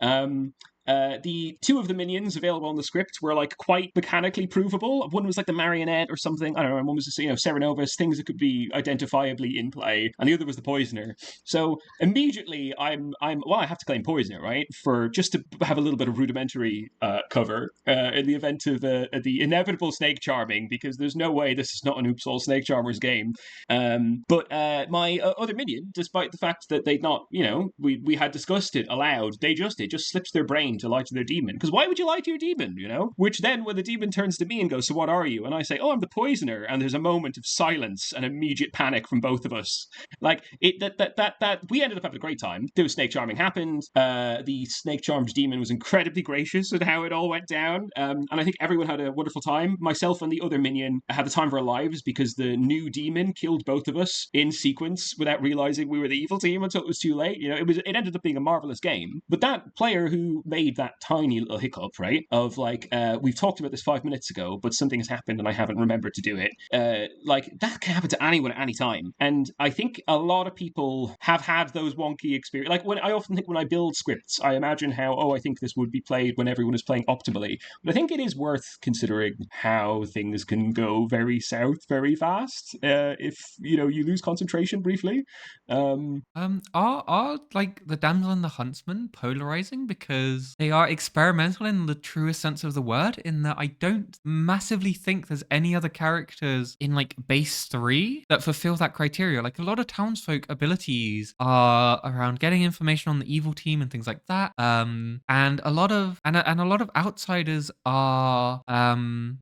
The 2 of the minions available on the script were like quite mechanically provable. One was like the marionette or something. I don't know. And one was just, Serenovus, things that could be identifiably in play, and the other was the poisoner. So immediately, I have to claim poisoner, right? For just to have a little bit of rudimentary cover in the event of the inevitable snake charming, because there's no way this is not an Oops All Snake Charmers game. But my other minion, despite the fact that they'd not, we had discussed it aloud, it just slips their brain to lie to their demon. Because why would you lie to your demon, Which then, when the demon turns to me and goes, so what are you? And I say, oh, I'm the poisoner. And there's a moment of silence and immediate panic from both of us. Like, that we ended up having a great time. There was snake charming happened. The snake charmed demon was incredibly gracious at how it all went down. And I think everyone had a wonderful time. Myself and the other minion had the time of our lives, because the new demon killed both of us in sequence without realizing we were the evil team until it was too late. It ended up being a marvelous game. But that player who made that tiny little hiccup, right, of like, we've talked about this 5 minutes ago, but something has happened and I haven't remembered to do it. Like, that can happen to anyone at any time. And I think a lot of people have had those wonky experiences. Like, I often think when I build scripts, I imagine how, I think this would be played when everyone is playing optimally. But I think it is worth considering how things can go very south very fast if, you lose concentration briefly. Are like the damsel and the huntsman polarizing because they are experimental in the truest sense of the word, in that I don't massively think there's any other characters in like base 3 that fulfill that criteria. Like, a lot of townsfolk abilities are around getting information on the evil team and things like that. And a lot of outsiders are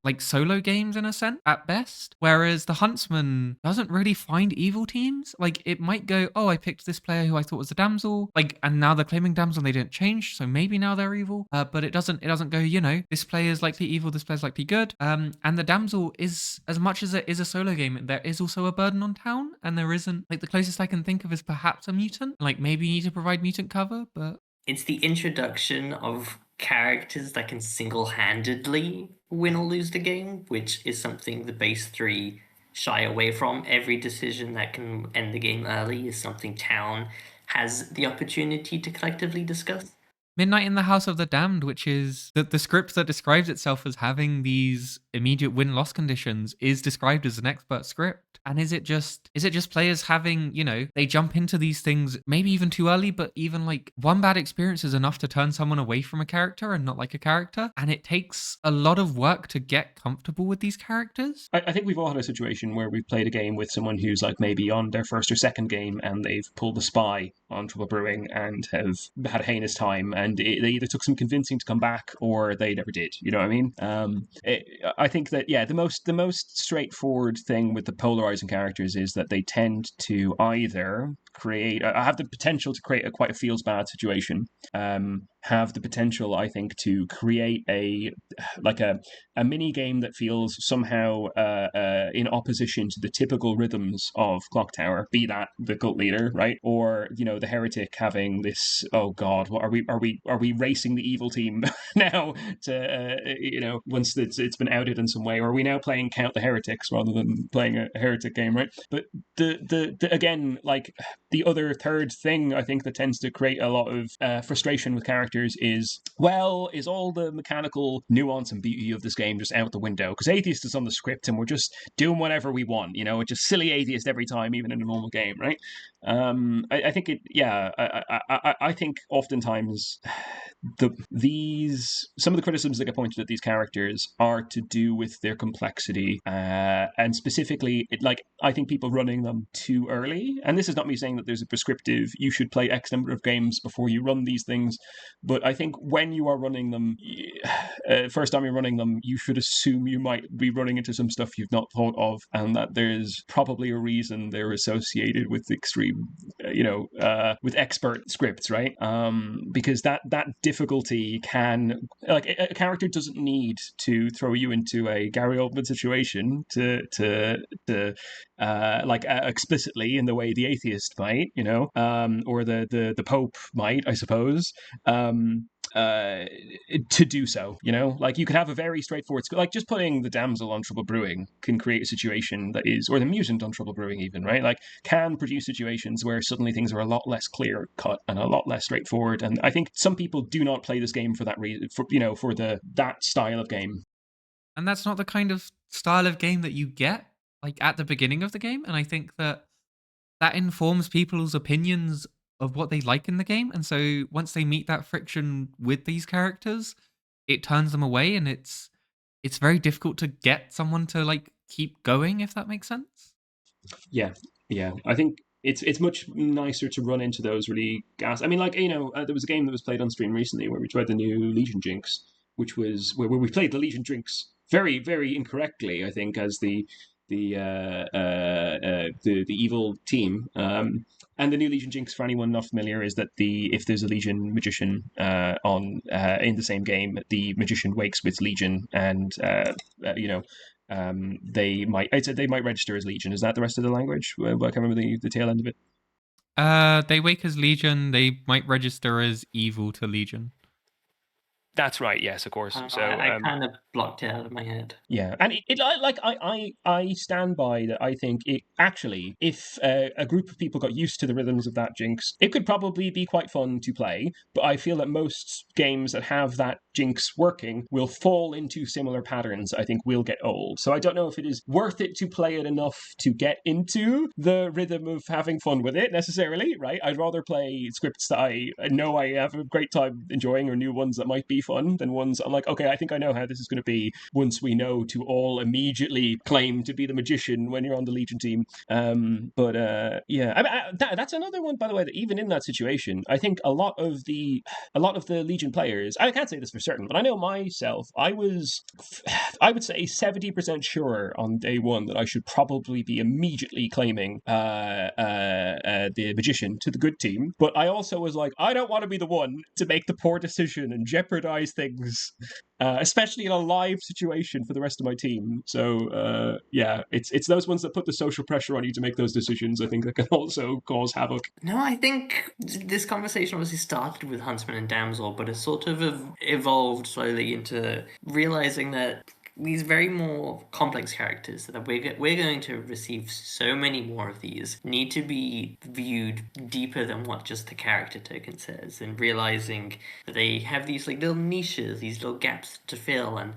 like solo games in a sense at best, whereas the huntsman doesn't really find evil teams. Like, it might go, oh, I picked this player who I thought was the damsel, like, and now they're claiming damsel and they didn't change, so maybe now they're evil. But it doesn't go, this player is likely evil, this player's likely good. And the damsel is, as much as it is a solo game, there is also a burden on town, and there isn't, like, the closest I can think of is perhaps a mutant. Like, maybe you need to provide mutant cover, but it's the introduction of characters that can single-handedly win or lose the game, which is something the base 3 shy away from. Every decision that can end the game early is something town has the opportunity to collectively discuss. Midnight in the House of the Damned, which is the script that describes itself as having these immediate win-loss conditions, is described as an expert script. And is it just players having, they jump into these things maybe even too early, but even like one bad experience is enough to turn someone away from a character and not like a character. And it takes a lot of work to get comfortable with these characters. I think we've all had a situation where we've played a game with someone who's like maybe on their first or second game and they've pulled a spy on Trouble Brewing and have had a heinous time, and and they either took some convincing to come back or they never did. You know what I mean? I think that the most straightforward thing with the polarizing characters is that they tend to either have the potential to create quite a feels bad situation, have the potential, I think, to create a mini game that feels somehow in opposition to the typical rhythms of Clocktower, be that the cult leader, right, or the heretic having this, oh god, what are we racing the evil team now to once it's been outed in some way, or are we now playing Count the Heretics rather than playing a heretic game, right? But the again, like, the other third thing I think that tends to create a lot of frustration with characters is all the mechanical nuance and beauty of this game just out the window? Because Atheist is on the script and we're just doing whatever we want, it's just silly Atheist every time, even in a normal game, right? I think I think oftentimes some of the criticisms that get pointed at these characters are to do with their complexity, and specifically, I think people running them too early. And this is not me saying that there's a prescriptive, you should play X number of games before you run these things, but I think when you are running them, first time you're running them, you should assume you might be running into some stuff you've not thought of, and that there's probably a reason they're associated with extreme, with expert scripts, right? Because that difficulty can, a character doesn't need to throw you into a Gary Oldman situation to explicitly in the way the Atheist might, or the Pope might, I suppose. To do so, you could have a very straightforward, just putting the damsel on Trouble Brewing can create a situation that is, or the mutant on Trouble Brewing even, right? Can produce situations where suddenly things are a lot less clear cut and a lot less straightforward. And I think some people do not play this game for that reason, for that style of game. And that's not the kind of style of game that you get at the beginning of the game. And I think that informs people's opinions of what they like in the game. And so once they meet that friction with these characters, it turns them away, and it's very difficult to get someone to keep going, if that makes sense. Yeah. I think it's much nicer to run into those really gas. I mean, there was a game that was played on stream recently where we tried the new Legion Jinx, which was where we played the Legion Jinx very, very incorrectly, I think, as the evil team. And the new Legion Jinx, for anyone not familiar, is that if there's a Legion magician in the same game, the magician wakes with Legion, and they might register as Legion. Is that the rest of the language? I can't remember the tail end of it. They wake as Legion. They might register as evil to Legion. That's right. Yes, of course. So I kind of blocked it out of my head. Yeah, and I stand by that. I think it actually, if a group of people got used to the rhythms of that Jinx, it could probably be quite fun to play. But I feel that most games that have that Jinx working will fall into similar patterns. I think will get old. So I don't know if it is worth it to play it enough to get into the rhythm of having fun with it necessarily. Right? I'd rather play scripts that I know I have a great time enjoying, or new ones that might be fun, than ones I'm like, okay, I think I know how this is going to be, once we know to all immediately claim to be the magician when you're on the Legion team. That's another one, by the way, that even in that situation, I think a lot of the Legion players, I can't say this for certain, but I know myself, I would say 70% sure on day one that I should probably be immediately claiming the magician to the good team. But I also was like, I don't want to be the one to make the poor decision and jeopardize things, especially in a live situation for the rest of my team. So it's those ones that put the social pressure on you to make those decisions, I think, that can also cause havoc. No, I think this conversation obviously started with Huntsman and Damsel, but it's sort of evolved slowly into realizing that these very more complex characters that we're going to receive so many more of these need to be viewed deeper than what just the character token says, and realizing that they have these little niches, these little gaps to fill, and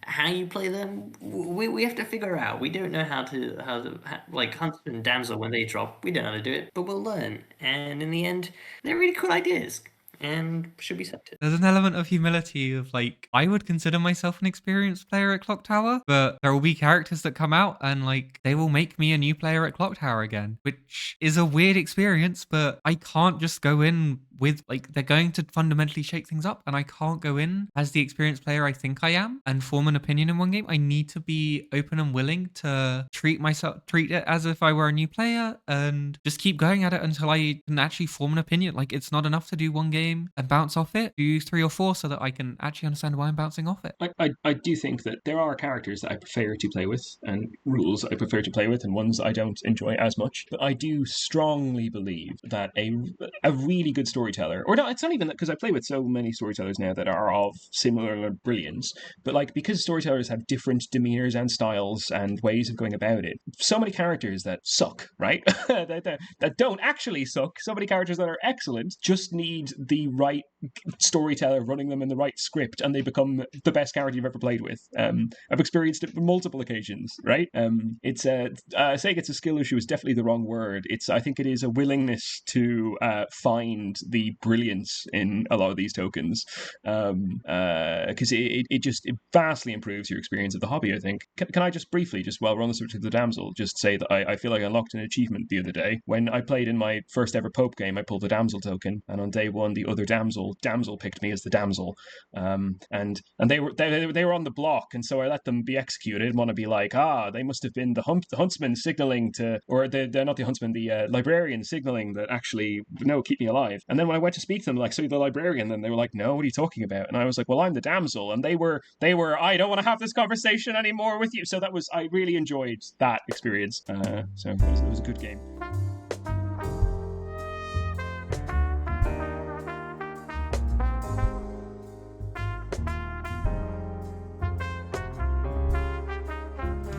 how you play them, we have to figure out. We don't know how to like Huntsman and Damsel, when they drop, we don't know how to do it, but we'll learn. And in the end, they're really cool ideas and should be accepted. There's an element of humility of I would consider myself an experienced player at Clocktower, but there will be characters that come out and they will make me a new player at Clocktower again, which is a weird experience, but I can't just go in with like they're going to fundamentally shake things up, and I can't go in as the experienced player I think I am and form an opinion in one game. I need to be open and willing to treat it as if I were a new player and just keep going at it until I can actually form an opinion. Like, it's not enough to do one game and bounce off it. Do 3 or 4 so that I can actually understand why I'm bouncing off it. I do think that there are characters that I prefer to play with and rules I prefer to play with and ones I don't enjoy as much. But I do strongly believe that a really good storyteller, or no, it's not even that, because I play with so many storytellers now that are of similar brilliance, but like because storytellers have different demeanors and styles and ways of going about it, so many characters that suck, right? that don't actually suck. So many characters that are excellent just need the right storyteller running them in the right script, and they become the best character you've ever played with. I've experienced it on multiple occasions, right? It's saying it's a skill issue is definitely the wrong word. I think it is a willingness to find the brilliance in a lot of these tokens, because it vastly improves your experience of the hobby, I think. Can I just briefly, just while we're on the subject of the damsel, just say that I feel like I unlocked an achievement the other day. When I played in my first ever Pope game, I pulled the damsel token, and on day 1, the other damsel picked me as the damsel, and they were on the block, and so I let them be executed. I didn't want to be like, they must have been the huntsman signaling to, or they're not the huntsman, the librarian signaling that actually, no, keep me alive. And then when I went to speak to them, like, so you're the librarian, then they were like, no, what are you talking about? And I was like, well, I'm the damsel, and they were I don't want to have this conversation anymore with you. So I really enjoyed that experience. So it was a good game.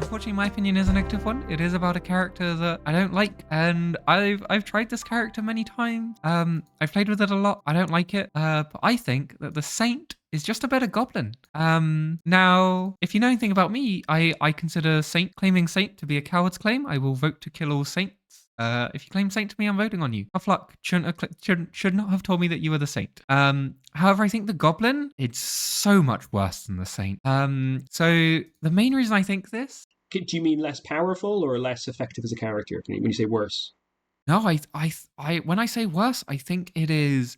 Unfortunately, my opinion is a negative one. It is about a character that I don't like, and I've tried this character many times. I've played with it a lot. I don't like it, but I think that the Saint is just a better goblin. Now, if you know anything about me, I consider claiming Saint to be a coward's claim. I will vote to kill all Saints. If you claim Saint to me, I'm voting on you. Tough luck. Should not have told me that you were the Saint. However, I think the Goblin, it's so much worse than the Saint. So the main reason I think this... Do you mean less powerful or less effective as a character when you say worse? No, I when I say worse, I think it is,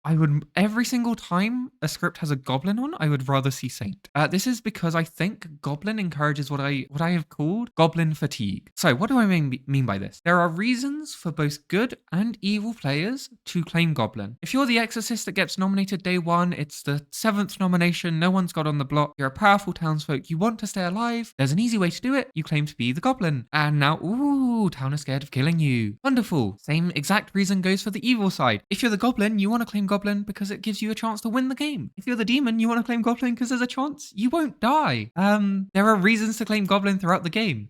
every single time a script has a goblin on, I would rather see Saint. This is because I think goblin encourages what I have called goblin fatigue. So what do I mean by this? There are reasons for both good and evil players to claim goblin. If you're the exorcist that gets nominated day 1, it's the 7th nomination, no one's got on the block, you're a powerful townsfolk, you want to stay alive, there's an easy way to do it, you claim to be the goblin. And now, town is scared of killing you. Wonderful. Same exact reason goes for the evil side. If you're the goblin, you want to claim goblin because it gives you a chance to win the game. If you're the demon, you want to claim goblin because there's a chance you won't die. There are reasons to claim goblin throughout the game.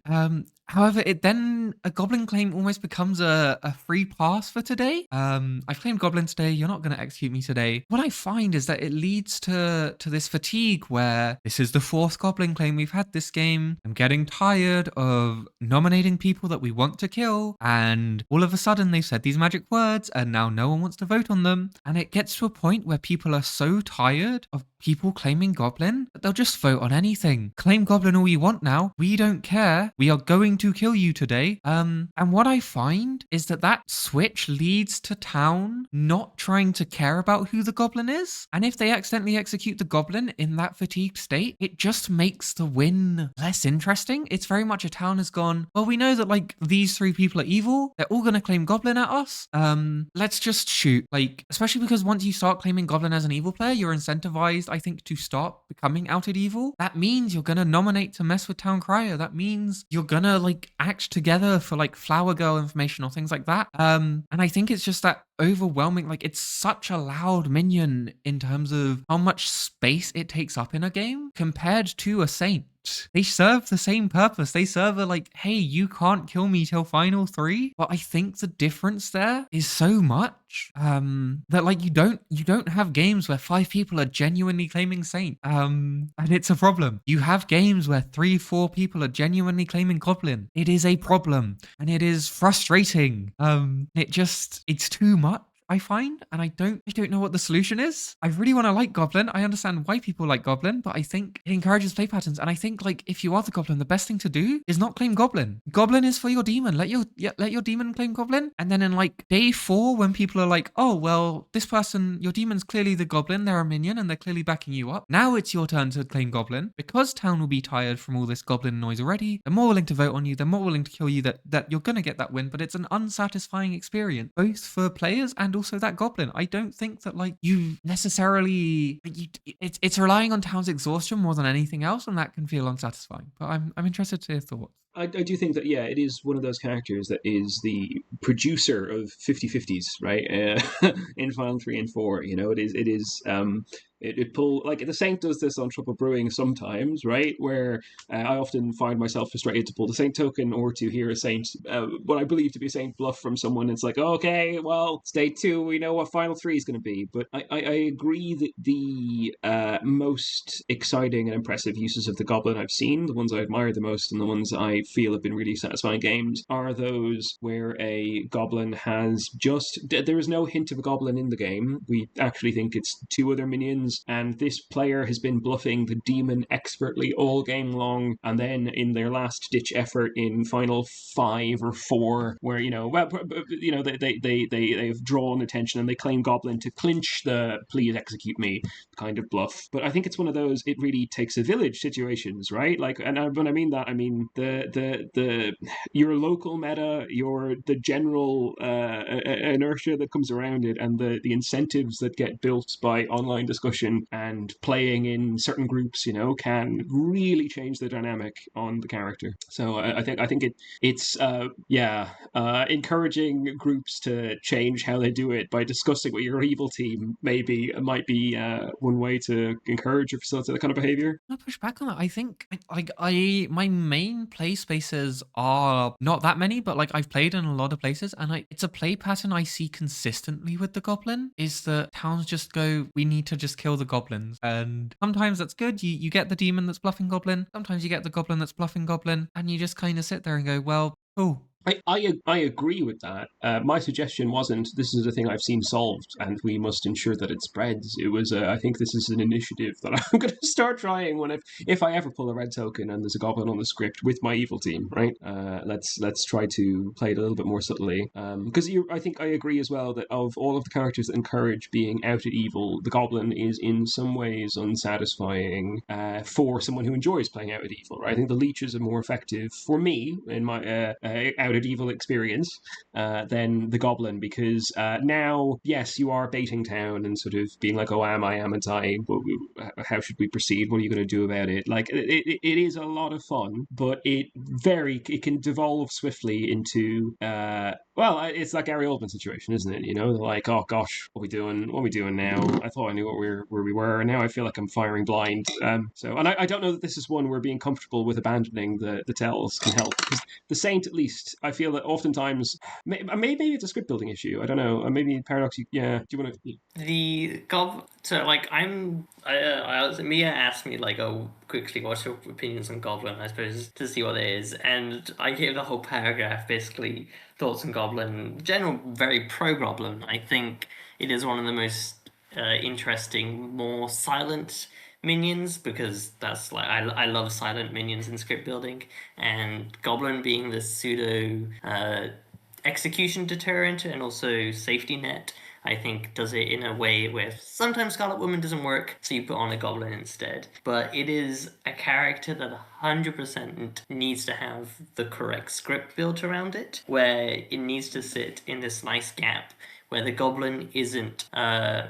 However, a goblin claim almost becomes a free pass for today. I've claimed goblin today, you're not going to execute me today. What I find is that it leads to this fatigue where this is the 4th goblin claim we've had this game. I'm getting tired of nominating people that we want to kill, and all of a sudden they've said these magic words and now no one wants to vote on them. And it gets to a point where people are so tired of people claiming goblin that they'll just vote on anything. Claim goblin all you want now. We don't care. We are going to kill you today. And what I find is that switch leads to town not trying to care about who the goblin is. And if they accidentally execute the goblin in that fatigued state, it just makes the win less interesting. It's very much a town has gone, well, we know that like these 3 people are evil. They're all going to claim goblin at us. Let's just shoot. Like, especially because once you start claiming goblin as an evil player, you're incentivized, I think, to stop becoming outed evil. That means you're gonna nominate to mess with Town Crier. That means you're gonna like act together for like Flower Girl information or things like that. And I think it's just that overwhelming, like it's such a loud minion in terms of how much space it takes up in a game compared to a Saint. They serve the same purpose. They serve a like, hey, you can't kill me till final 3. But I think the difference there is so much that like you don't have games where 5 people are genuinely claiming Saint. And it's a problem. You have games where 3-4 people are genuinely claiming Goblin. It is a problem and it is frustrating. It's too much. I find, and I don't know what the solution is. I really want to like Goblin. I understand why people like Goblin, but I think it encourages play patterns. And I think like if you are the Goblin, the best thing to do is not claim Goblin. Goblin is for your demon. Let your demon claim Goblin. And then in like day 4, when people are like, oh well, this person, your demon's clearly the Goblin, they're a minion and they're clearly backing you up. Now it's your turn to claim Goblin. Because town will be tired from all this Goblin noise already, they're more willing to vote on you, they're more willing to kill you, that you're gonna get that win, but it's an unsatisfying experience, both for players and also that Goblin. I don't think that like you necessarily it's relying on town's exhaustion more than anything else, and that can feel unsatisfying. But I'm interested to hear thoughts. I do think that, yeah, it is one of those characters that is the producer of 50/50s, right? In Final 3 and 4, it pull like the Saint does this on Triple Brewing sometimes, right? Where I often find myself frustrated to pull the Saint token or to hear a Saint, what I believe to be a Saint bluff from someone. It's like, okay, well, stage 2, we know what Final 3 is going to be. But I agree that the most exciting and impressive uses of the Goblin I've seen, the ones I admire the most, and the ones I feel have been really satisfying games, are those where a Goblin has there is no hint of a Goblin in the game. We actually think it's 2 other minions, and this player has been bluffing the demon expertly all game long, and then in their last ditch effort in final 5 or 4, where they've drawn attention and they claim Goblin to clinch the please execute me kind of bluff. But I think it's one of those it really takes a village situations, right? Like, and when I mean that, I mean the your local meta, the general inertia that comes around it, and the incentives that get built by online discussion and playing in certain groups, can really change the dynamic on the character. So I think it's encouraging groups to change how they do it by discussing with your evil team might be one way to encourage or facilitate that kind of behavior. I'll push back on that. I think my main play spaces are not that many, but like I've played in a lot of places, and it's a play pattern I see consistently with the Goblin is that towns just go, we need to just kill the Goblins. And sometimes that's good. You get the demon that's bluffing Goblin. Sometimes you get the Goblin that's bluffing Goblin, and you just kind of sit there and go, well, cool. I agree with that. My suggestion wasn't this is a thing I've seen solved and we must ensure that it spreads. It was I think this is an initiative that I'm going to start trying if I ever pull a red token and there's a Goblin on the script with my evil team, right? Let's try to play it a little bit more subtly, because I think I agree as well that of all of the characters that encourage being out at evil, the Goblin is in some ways unsatisfying for someone who enjoys playing out at evil, right? I think the leeches are more effective for me in my out at evil experience than the Goblin, because now, yes, you are baiting town and sort of being like, oh, aren't I? How should we proceed? What are you going to do about it? Like, it is a lot of fun, but it can devolve swiftly into it's like Gary Oldman situation, isn't it? They're like, oh gosh, what are we doing? What are we doing now? I thought I knew where we were, and now I feel like I'm firing blind. And I don't know that this is one where being comfortable with abandoning the tells can help, because the Saint, at least, I feel that oftentimes maybe it's a script building issue. I don't know. Maybe Paradox. Yeah. Do you want to? The Goblin. So like Mia asked me like, oh, quickly, what's your opinions on Goblin? I suppose to see what it is, and I gave the whole paragraph basically thoughts on Goblin. General, very pro Goblin. I think it is one of the most interesting, more silent minions, because that's like I love silent minions in script building, and Goblin being the pseudo execution deterrent and also safety net, I think does it in a way where sometimes Scarlet Woman doesn't work, so you put on a Goblin instead. But it is a character that 100% needs to have the correct script built around it, where it needs to sit in this nice gap where the Goblin isn't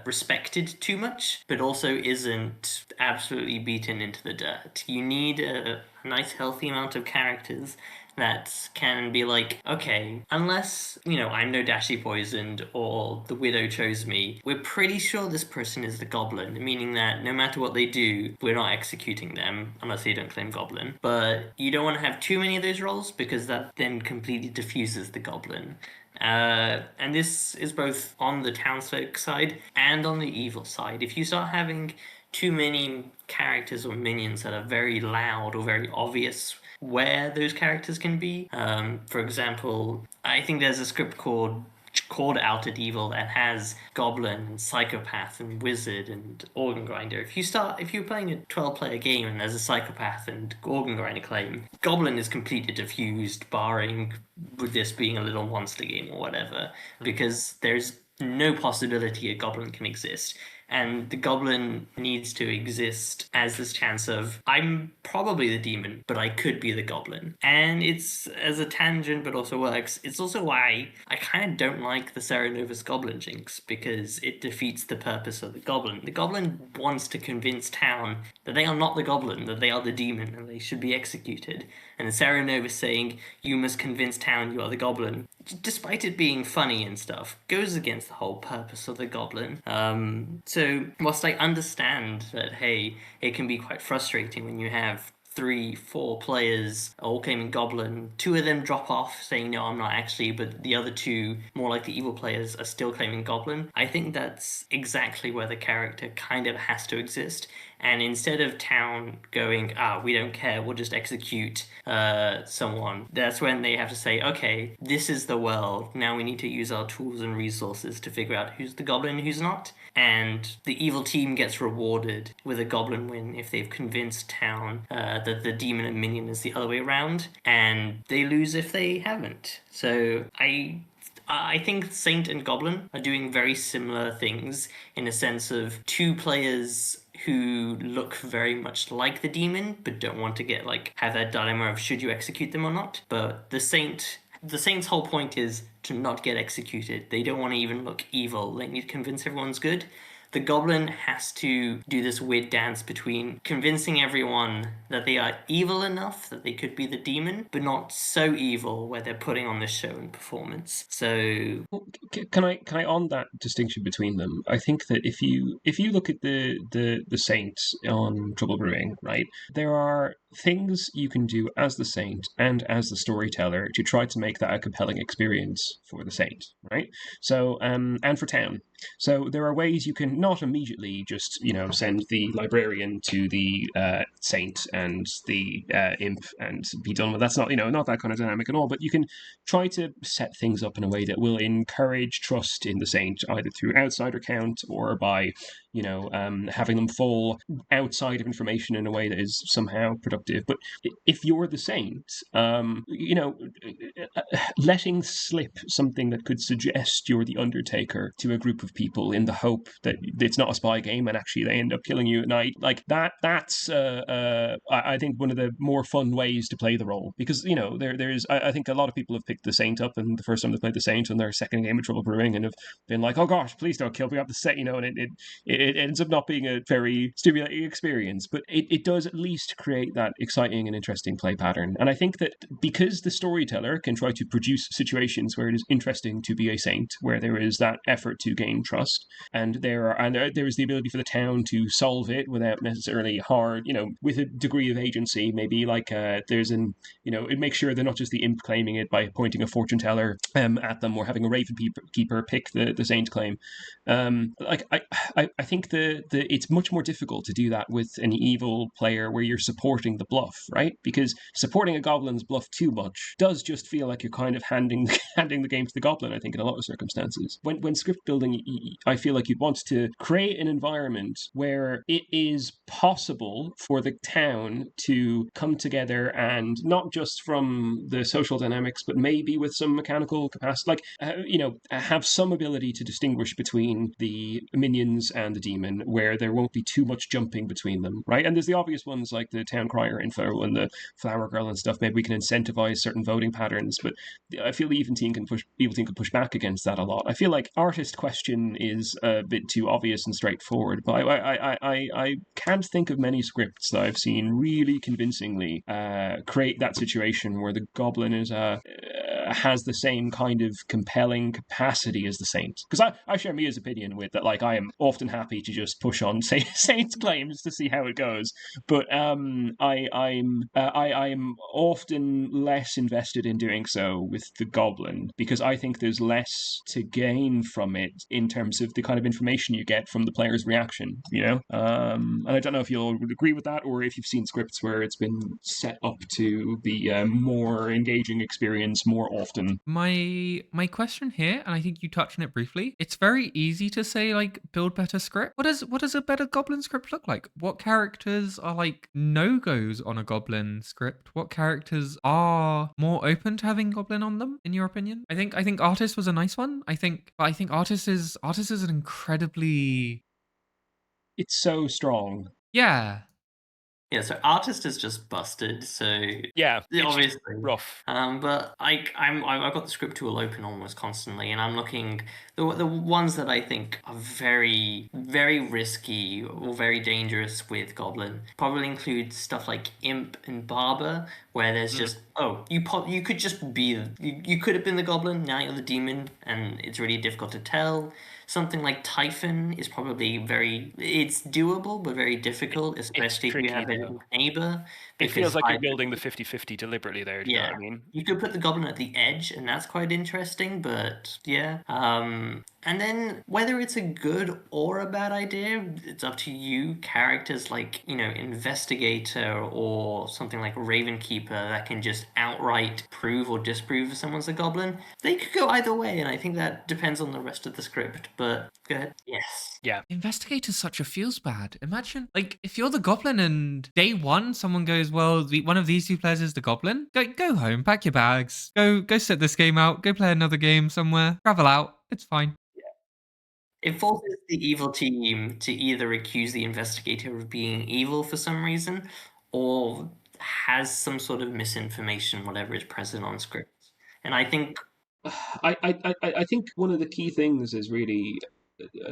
respected too much, but also isn't absolutely beaten into the dirt. You need a nice healthy amount of characters that can be like, okay, unless, I'm no Dashi poisoned or the Widow chose me, we're pretty sure this person is the Goblin, meaning that no matter what they do, we're not executing them unless they don't claim Goblin. But you don't want to have too many of those roles, because that then completely diffuses the Goblin. And this is both on the townsfolk side and on the evil side. If you start having too many characters or minions that are very loud or very obvious where those characters can be, for example, I think there's a script called called Altered Evil that has Goblin, Psychopath, and Wizard and Organ Grinder. If you're playing a 12-player game and there's a Psychopath and Organ Grinder claim, Goblin is completely diffused, barring with this being a little monster game or whatever, because there's no possibility a Goblin can exist. And the Goblin needs to exist as this chance of, I'm probably the demon, but I could be the Goblin. And it's, as a tangent, but also works, it's also why I kind of don't like the Serenovus Goblin Jinx, because it defeats the purpose of the Goblin. The Goblin wants to convince town that they are not the Goblin, that they are the demon, and they should be executed. And the Serenovus saying, you must convince town you are the Goblin, despite it being funny and stuff, goes against the whole purpose of the Goblin. So whilst I understand that, hey, it can be quite frustrating when you have 3-4 players all claiming Goblin, 2 of them drop off saying no, I'm not actually, but the other 2, more like the evil players, are still claiming Goblin. I think that's exactly where the character kind of has to exist. And instead of town going, we don't care, we'll just execute someone, that's when they have to say, okay, this is the world, now we need to use our tools and resources to figure out who's the Goblin and who's not. And the evil team gets rewarded with a Goblin win if they've convinced town that the demon and minion is the other way around, and they lose if they haven't. So I think Saint and Goblin are doing very similar things in a sense of 2 players who look very much like the demon but don't want to have that dilemma of should you execute them or not. But the Saint's whole point is to not get executed. They don't want to even look evil. They need to convince everyone's good. The Goblin has to do this weird dance between convincing everyone that they are evil enough that they could be the demon, but not so evil where they're putting on this show and performance. So, can I on that distinction between them? I think that if you look at the Saints on Trouble Brewing, right, there are things you can do as the Saint and as the storyteller to try to make that a compelling experience for the Saint, right? So, and for town. So there are ways you can not immediately just, send the librarian to the Saint and the imp and be done with. That's not, not that kind of dynamic at all. But you can try to set things up in a way that will encourage trust in the Saint, either through outsider count or by, having them fall outside of information in a way that is somehow productive. But if you're the Saint, letting slip something that could suggest you're the Undertaker to a group of people in the hope that it's not a spy game and actually they end up killing you at night, like that's I think one of the more fun ways to play the role, because there's I think a lot of people have picked the Saint up and the first time they played the Saint on their second game of Trouble Brewing and have been like, oh gosh, please don't kill me, I have the Saint, and it ends up not being a very stimulating experience, but it does at least create that exciting and interesting play pattern. And I think that because the storyteller can try to produce situations where it is interesting to be a Saint, where there is that effort to gain trust, and there is the ability for the town to solve it without necessarily hard, with a degree of agency, maybe it makes sure they're not just the imp claiming it by appointing a fortune teller at them or having a raven keeper pick the Saint claim. I think it's much more difficult to do that with an evil player where you're supporting the bluff, right? Because supporting a Goblin's bluff too much does just feel like you're kind of handing the game to the Goblin, I think, in a lot of circumstances. When script building, I feel like you'd want to create an environment where it is possible for the town to come together and not just from the social dynamics, but maybe with some mechanical capacity, have some ability to distinguish between the minions and the demon, where there won't be too much jumping between them, right? And there's the obvious ones like the town crier info and the flower girl and stuff. Maybe we can incentivize certain voting patterns, but I feel the evil team can push back against that a lot. I feel like artist question is a bit too obvious and straightforward, but I can't think of many scripts that I've seen really convincingly create that situation where the Goblin has the same kind of compelling capacity as the Saint. Because I share Mia's opinion with that, I am often happy to just push on Saint's claims to see how it goes, but I'm often less invested in doing so with the Goblin, because I think there's less to gain from it in terms of the kind of information you get from the player's reaction, and I don't know if you'll agree with that, or if you've seen scripts where it's been set up to be a more engaging experience, more often. My question here, and I think you touched on it briefly, it's very easy to say like build better script. What does a better goblin script look like? What characters are like no-goes on a goblin script? What characters are more open to having goblin on them, in your opinion? I think artist was a nice one. I think artist is an incredibly It's so strong. yeah. Yeah, so artist is just busted. So Yeah, it's obviously rough. But I've got the script tool open almost constantly, and I'm looking the ones that I think are very very risky or very dangerous with Goblin. Probably include stuff like Imp and Barber, where there's just you could just be you could have been the Goblin, now you're the demon, and it's really difficult to tell. Something like Typhon is probably it's doable, but very difficult, especially if you have a neighbor. It feels like you're building the 50-50 deliberately there, do you know what I mean? You could put the goblin at the edge, and that's quite interesting, but yeah. And then whether it's a good or a bad idea, it's up to you. Characters like, Investigator or something like Ravenkeeper that can just outright prove or disprove if someone's a goblin. They could go either way, and I think that depends on the rest of the script, but go ahead. Yes. Yeah. Investigator's such a feels bad. Imagine, like, if you're the goblin and day one someone goes, well, one of these two players is the goblin. Go home, pack your bags, go sit this game out, go play another game somewhere, travel out. It's fine. It forces the evil team to either accuse the investigator of being evil for some reason, or has some sort of misinformation, whatever is present on script. And I think I think one of the key things is really,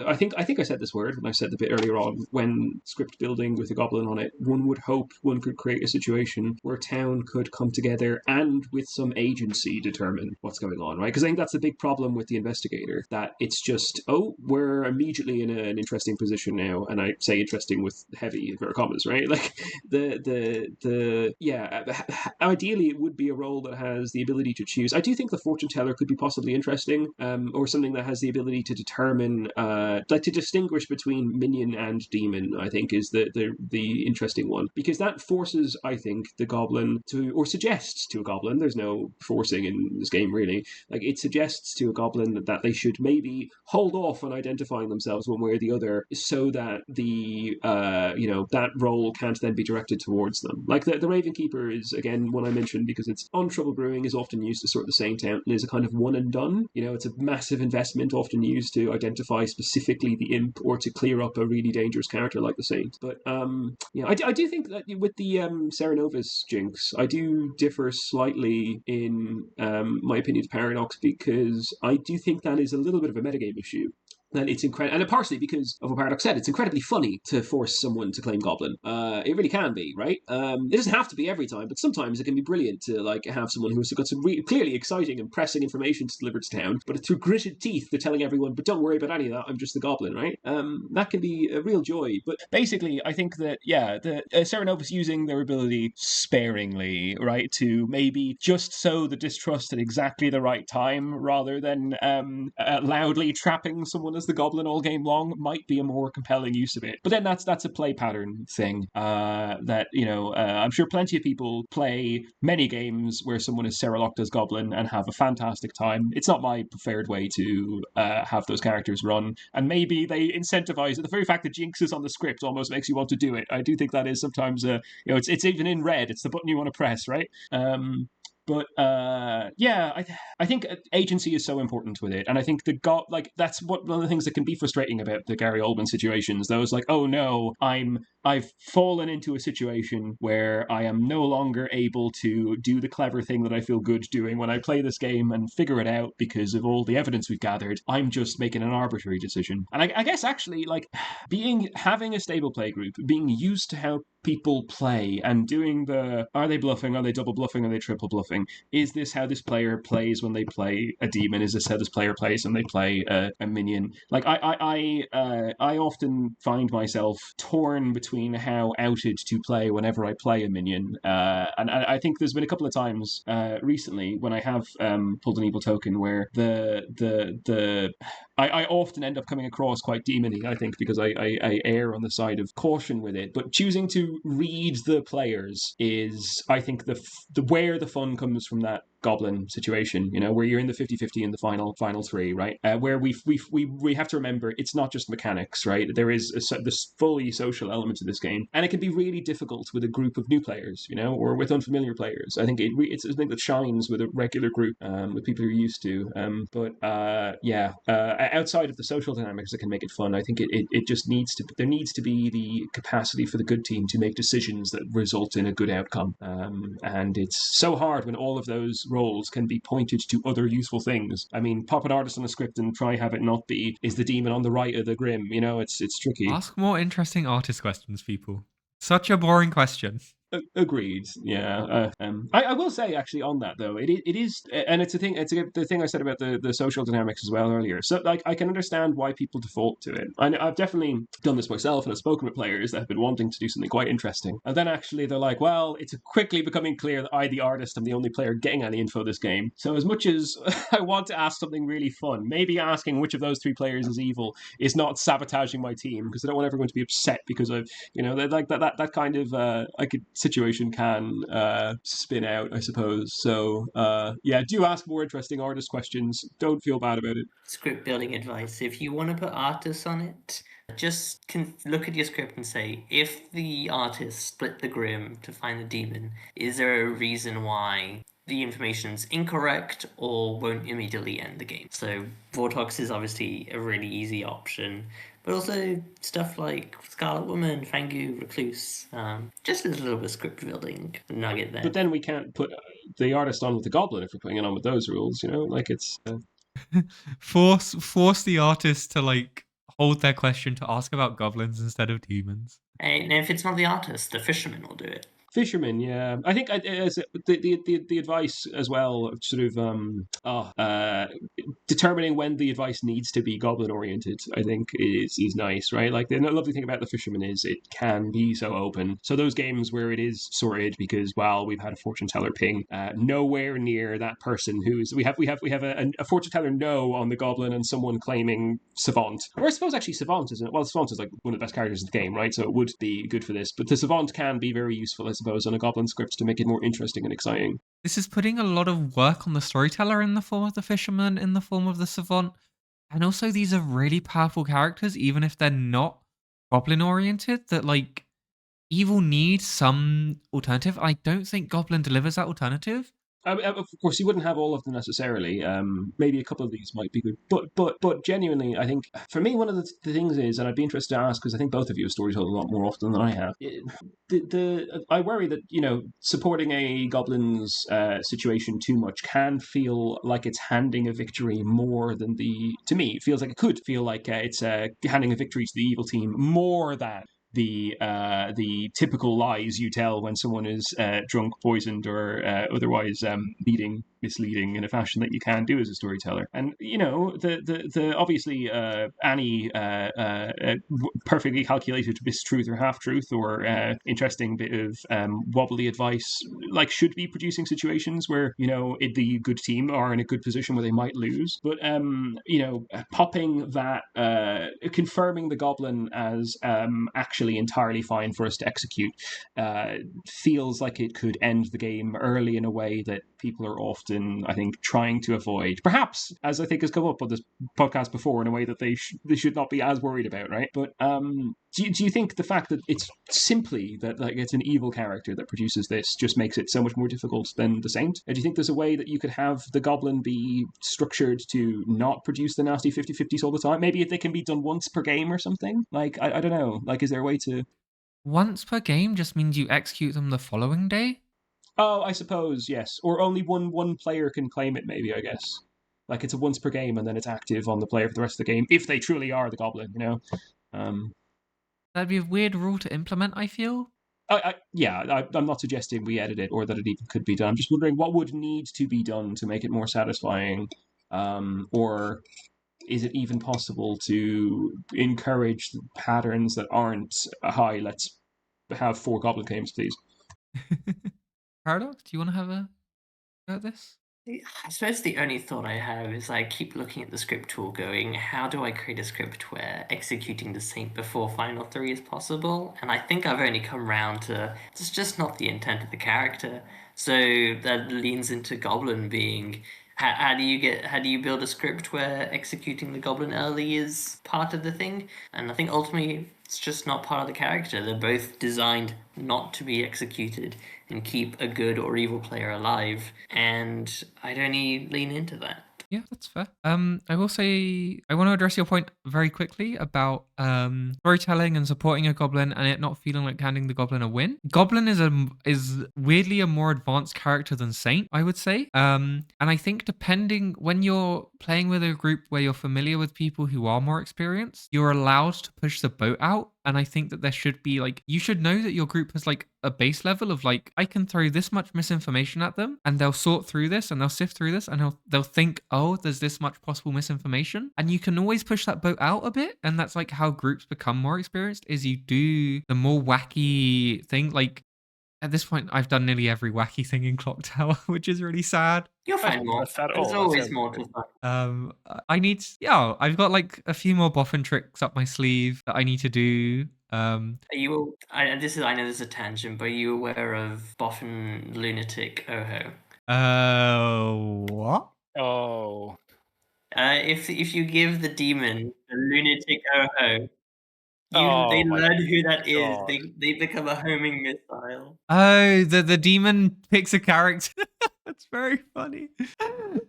I think I said this word, and I said a bit earlier on, when script building with a goblin on it, one would hope one could create a situation where town could come together and with some agency determine what's going on, right? Because I think that's the big problem with the investigator, that it's just, we're immediately in an interesting position now, and I say interesting with heavy inverted commas, right? Like ideally it would be a role that has the ability to choose. I do think the fortune teller could be possibly interesting, or something that has the ability to determine like to distinguish between minion and demon, I think is the interesting one, because that forces, I think, the goblin to, or suggests to a goblin, there's no forcing in this game really, like it suggests to a goblin that they should maybe hold off on identifying themselves one way or the other, so that the that role can't then be directed towards them. Like the Ravenkeeper is again one I mentioned because it's on Trouble Brewing, is often used to sort the Saint out and is a kind of one and done. It's a massive investment, often used to identify specifically the imp or to clear up a really dangerous character like the Saint. But I do think that with the Serenovus Jinx, I do differ slightly in my opinion to Paradox, because I do think that is a little bit of a metagame issue. That it's incredible, and partially because of what Paradox said, it's incredibly funny to force someone to claim Goblin. It really can be, right? It doesn't have to be every time, but sometimes it can be brilliant to like have someone who's got some clearly exciting and pressing information to deliver to town, but through gritted teeth they're telling everyone, but don't worry about any of that, I'm just the Goblin, right? That can be a real joy. But basically, I think that, the Serenovus using their ability sparingly, right, to maybe just sow the distrust at exactly the right time, rather than loudly trapping someone as the Goblin all game long, might be a more compelling use of it. But then that's a play pattern thing that I'm sure plenty of people play many games where someone is Seralocked as Goblin and have a fantastic time. It's not my preferred way to have those characters run, and maybe they incentivize it. The very fact that Jinx is on the script almost makes you want to do it. I do think that is sometimes it's even in red. It's the button you want to press, right? But I think agency is so important with it, and I think that's one of the things that can be frustrating about the Gary Oldman situations. Those like, oh no, I've fallen into a situation where I am no longer able to do the clever thing that I feel good doing when I play this game and figure it out because of all the evidence we've gathered. I'm just making an arbitrary decision, and I guess actually like having a stable play group, being used to how people play and doing are they bluffing, are they double bluffing, are they triple bluffing, is this how this player plays when they play a demon, is this how this player plays when they play a minion? Like I often find myself torn between how outed to play whenever I play a minion, and I think there's been a couple of times recently when I have pulled an evil token where I often end up coming across quite demon-y, I think, because I err on the side of caution with it. But choosing to read the players is, I think, the where the fun comes from that Goblin situation, where you're in the 50-50 in the final three, right? Where we have to remember it's not just mechanics, right? There is this fully social element to this game, and it can be really difficult with a group of new players, or with unfamiliar players. I think it's a thing that shines with a regular group, with people you're used to. Outside of the social dynamics that can make it fun, I think it just there needs to be the capacity for the good team to make decisions that result in a good outcome. And it's so hard when all of those roles can be pointed to other useful things. I mean, pop an artist on a script and try have it not be, is the demon on the right of the grim? It's tricky. Ask more interesting artist questions, people. Such a boring question. Agreed. Yeah. I will say actually on that though, it is, and it's a thing. It's the thing I said about the social dynamics as well earlier. So like I can understand why people default to it. I've definitely done this myself, and I've spoken with players that have been wanting to do something quite interesting, and then actually they're like, well, it's quickly becoming clear that I, the artist, am the only player getting any info this game. So as much as I want to ask something really fun, maybe asking which of those three players is evil is not sabotaging my team, because I don't want everyone to be upset because I've like that kind of situation can spin out, I suppose. So do ask more interesting artist questions. Don't feel bad about it. Script building advice: if you want to put artists on it, just look at your script and say, if the artist split the grim to find the demon, is there a reason why the information's incorrect or won't immediately end the game? So Vortox is obviously a really easy option, but also stuff like Scarlet Woman, Fangu, Recluse. Just a little bit of script building nugget there. But then we can't put the artist on with the Goblin if we're putting it on with those rules, like it's... Force the artist to like hold their question to ask about goblins instead of demons. And if it's not the artist, the fisherman will do it. Fisherman, yeah. I think the advice as well, sort of determining when the advice needs to be goblin oriented, I think is nice, right? Like the lovely thing about the fisherman is it can be so open. So those games where it is sorted because we've had a fortune teller ping, nowhere near that person who's we have a fortune teller no on the goblin and someone claiming savant, or I suppose actually savant isn't it? Well, savant is like one of the best characters in the game, right? So it would be good for this, but the savant can be very useful, I suppose, on a goblin script to make it more interesting and exciting. This is putting a lot of work on the storyteller in the form of the fisherman, in the form of the savant. And also these are really powerful characters, even if they're not goblin oriented, that like evil needs some alternative. I don't think Goblin delivers that alternative. Of course, you wouldn't have all of them necessarily. Maybe a couple of these might be good, but genuinely, I think for me, one of the things is, and I'd be interested to ask because I think both of you have storytold a lot more often than I have. I worry that supporting a goblin's situation too much can feel like it's handing a victory more than to me it feels like it could feel like it's handing a victory to the evil team more than the typical lies you tell when someone is drunk, poisoned, or otherwise misleading in a fashion that you can do as a storyteller. And the obviously Annie perfectly calculated mistruth or half truth or interesting bit of wobbly advice like should be producing situations where the good team are in a good position where they might lose, but popping that confirming the goblin as actually entirely fine for us to execute feels like it could end the game early in a way that people are often, I think, trying to avoid. Perhaps, as I think has come up on this podcast before, in a way that they should not be as worried about, right? But do you think the fact that it's simply that like it's an evil character that produces this just makes it so much more difficult than the Saint? Or do you think there's a way that you could have the Goblin be structured to not produce the nasty 50-50s all the time? Maybe if they can be done once per game or something? Like, I don't know. Like, is there a way to... Once per game just means you execute them the following day? Oh, I suppose, yes. Or only one player can claim it, maybe, I guess. Like, it's a once per game, and then it's active on the player for the rest of the game, if they truly are the Goblin, That'd be a weird rule to implement, I feel. I'm not suggesting we edit it or that it even could be done. I'm just wondering what would need to be done to make it more satisfying, or is it even possible to encourage patterns that aren't hi, let's have 4 Goblin games, please? Paradox, do you want to have a go at this? I suppose the only thought I have is I keep looking at the script tool going, how do I create a script where executing the Saint before Final 3 is possible? And I think I've only come round to, it's just not the intent of the character. So that leans into Goblin being. How do you build a script where executing the Goblin early is part of the thing? And I think ultimately it's just not part of the character. They're both designed not to be executed and keep a good or evil player alive. And I'd only lean into that. Yeah, that's fair. I will say I want to address your point very quickly about storytelling and supporting a goblin and it not feeling like handing the goblin a win. Goblin is weirdly a more advanced character than Saint, I would say. And I think depending when you're playing with a group where you're familiar with people who are more experienced, you're allowed to push the boat out. And I think that there should be like, you should know that your group has like a base level of like, I can throw this much misinformation at them and they'll sort through this and they'll sift through this and they'll think, oh, there's this much possible misinformation. And you can always push that boat out a bit. And that's like how groups become more experienced is you do the more wacky thing. Like at this point, I've done nearly every wacky thing in Clocktower, which is really sad. You'll find more. There's always more to find. I've got like a few more boffin tricks up my sleeve that I need to do. I know this is a tangent, but are you aware of Boffin Lunatic Oho? What? Oh. If you give the demon the Lunatic Oho, they my learn who that God. is. They become a homing missile. Oh, the demon picks a character. That's very funny.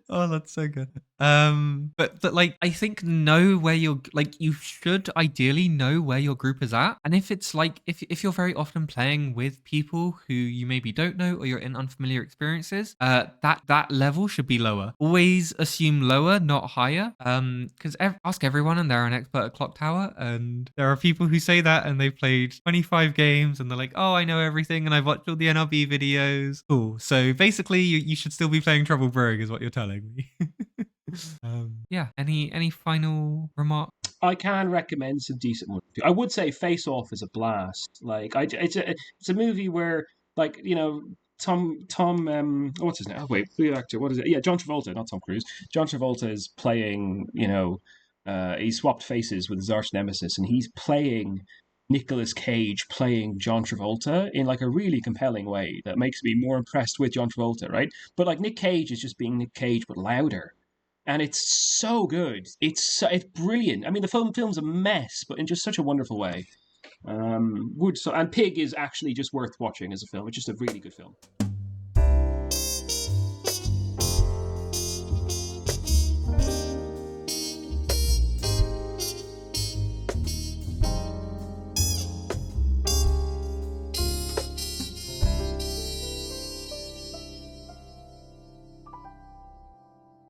Oh, that's so good. But like I think know where you're like you should ideally know where your group is at. And if it's like if you're very often playing with people who you maybe don't know or you're in unfamiliar experiences, that level should be lower. Always assume lower, not higher. Because ask everyone and they're an expert at Clocktower, and there are people who say that and they've played 25 games and they're like, oh, I know everything and I've watched all the NRB videos. Cool. So basically you should still be playing Trouble Brewing is what you're telling me. Yeah. Any final remarks? I can recommend some decent ones. I would say Face Off is a blast. Like, it's a movie where, like, you know, what's his name? Oh wait, the actor. What is it? Yeah, John Travolta, not Tom Cruise. John Travolta is playing. He swapped faces with his arch nemesis, and he's playing Nicolas Cage playing John Travolta in like a really compelling way that makes me more impressed with John Travolta, right? But like Nick Cage is just being Nick Cage but louder and it's so good. It's brilliant. I mean, the film's a mess, but in just such a wonderful way. And Pig is actually just worth watching as a film. It's just a really good film.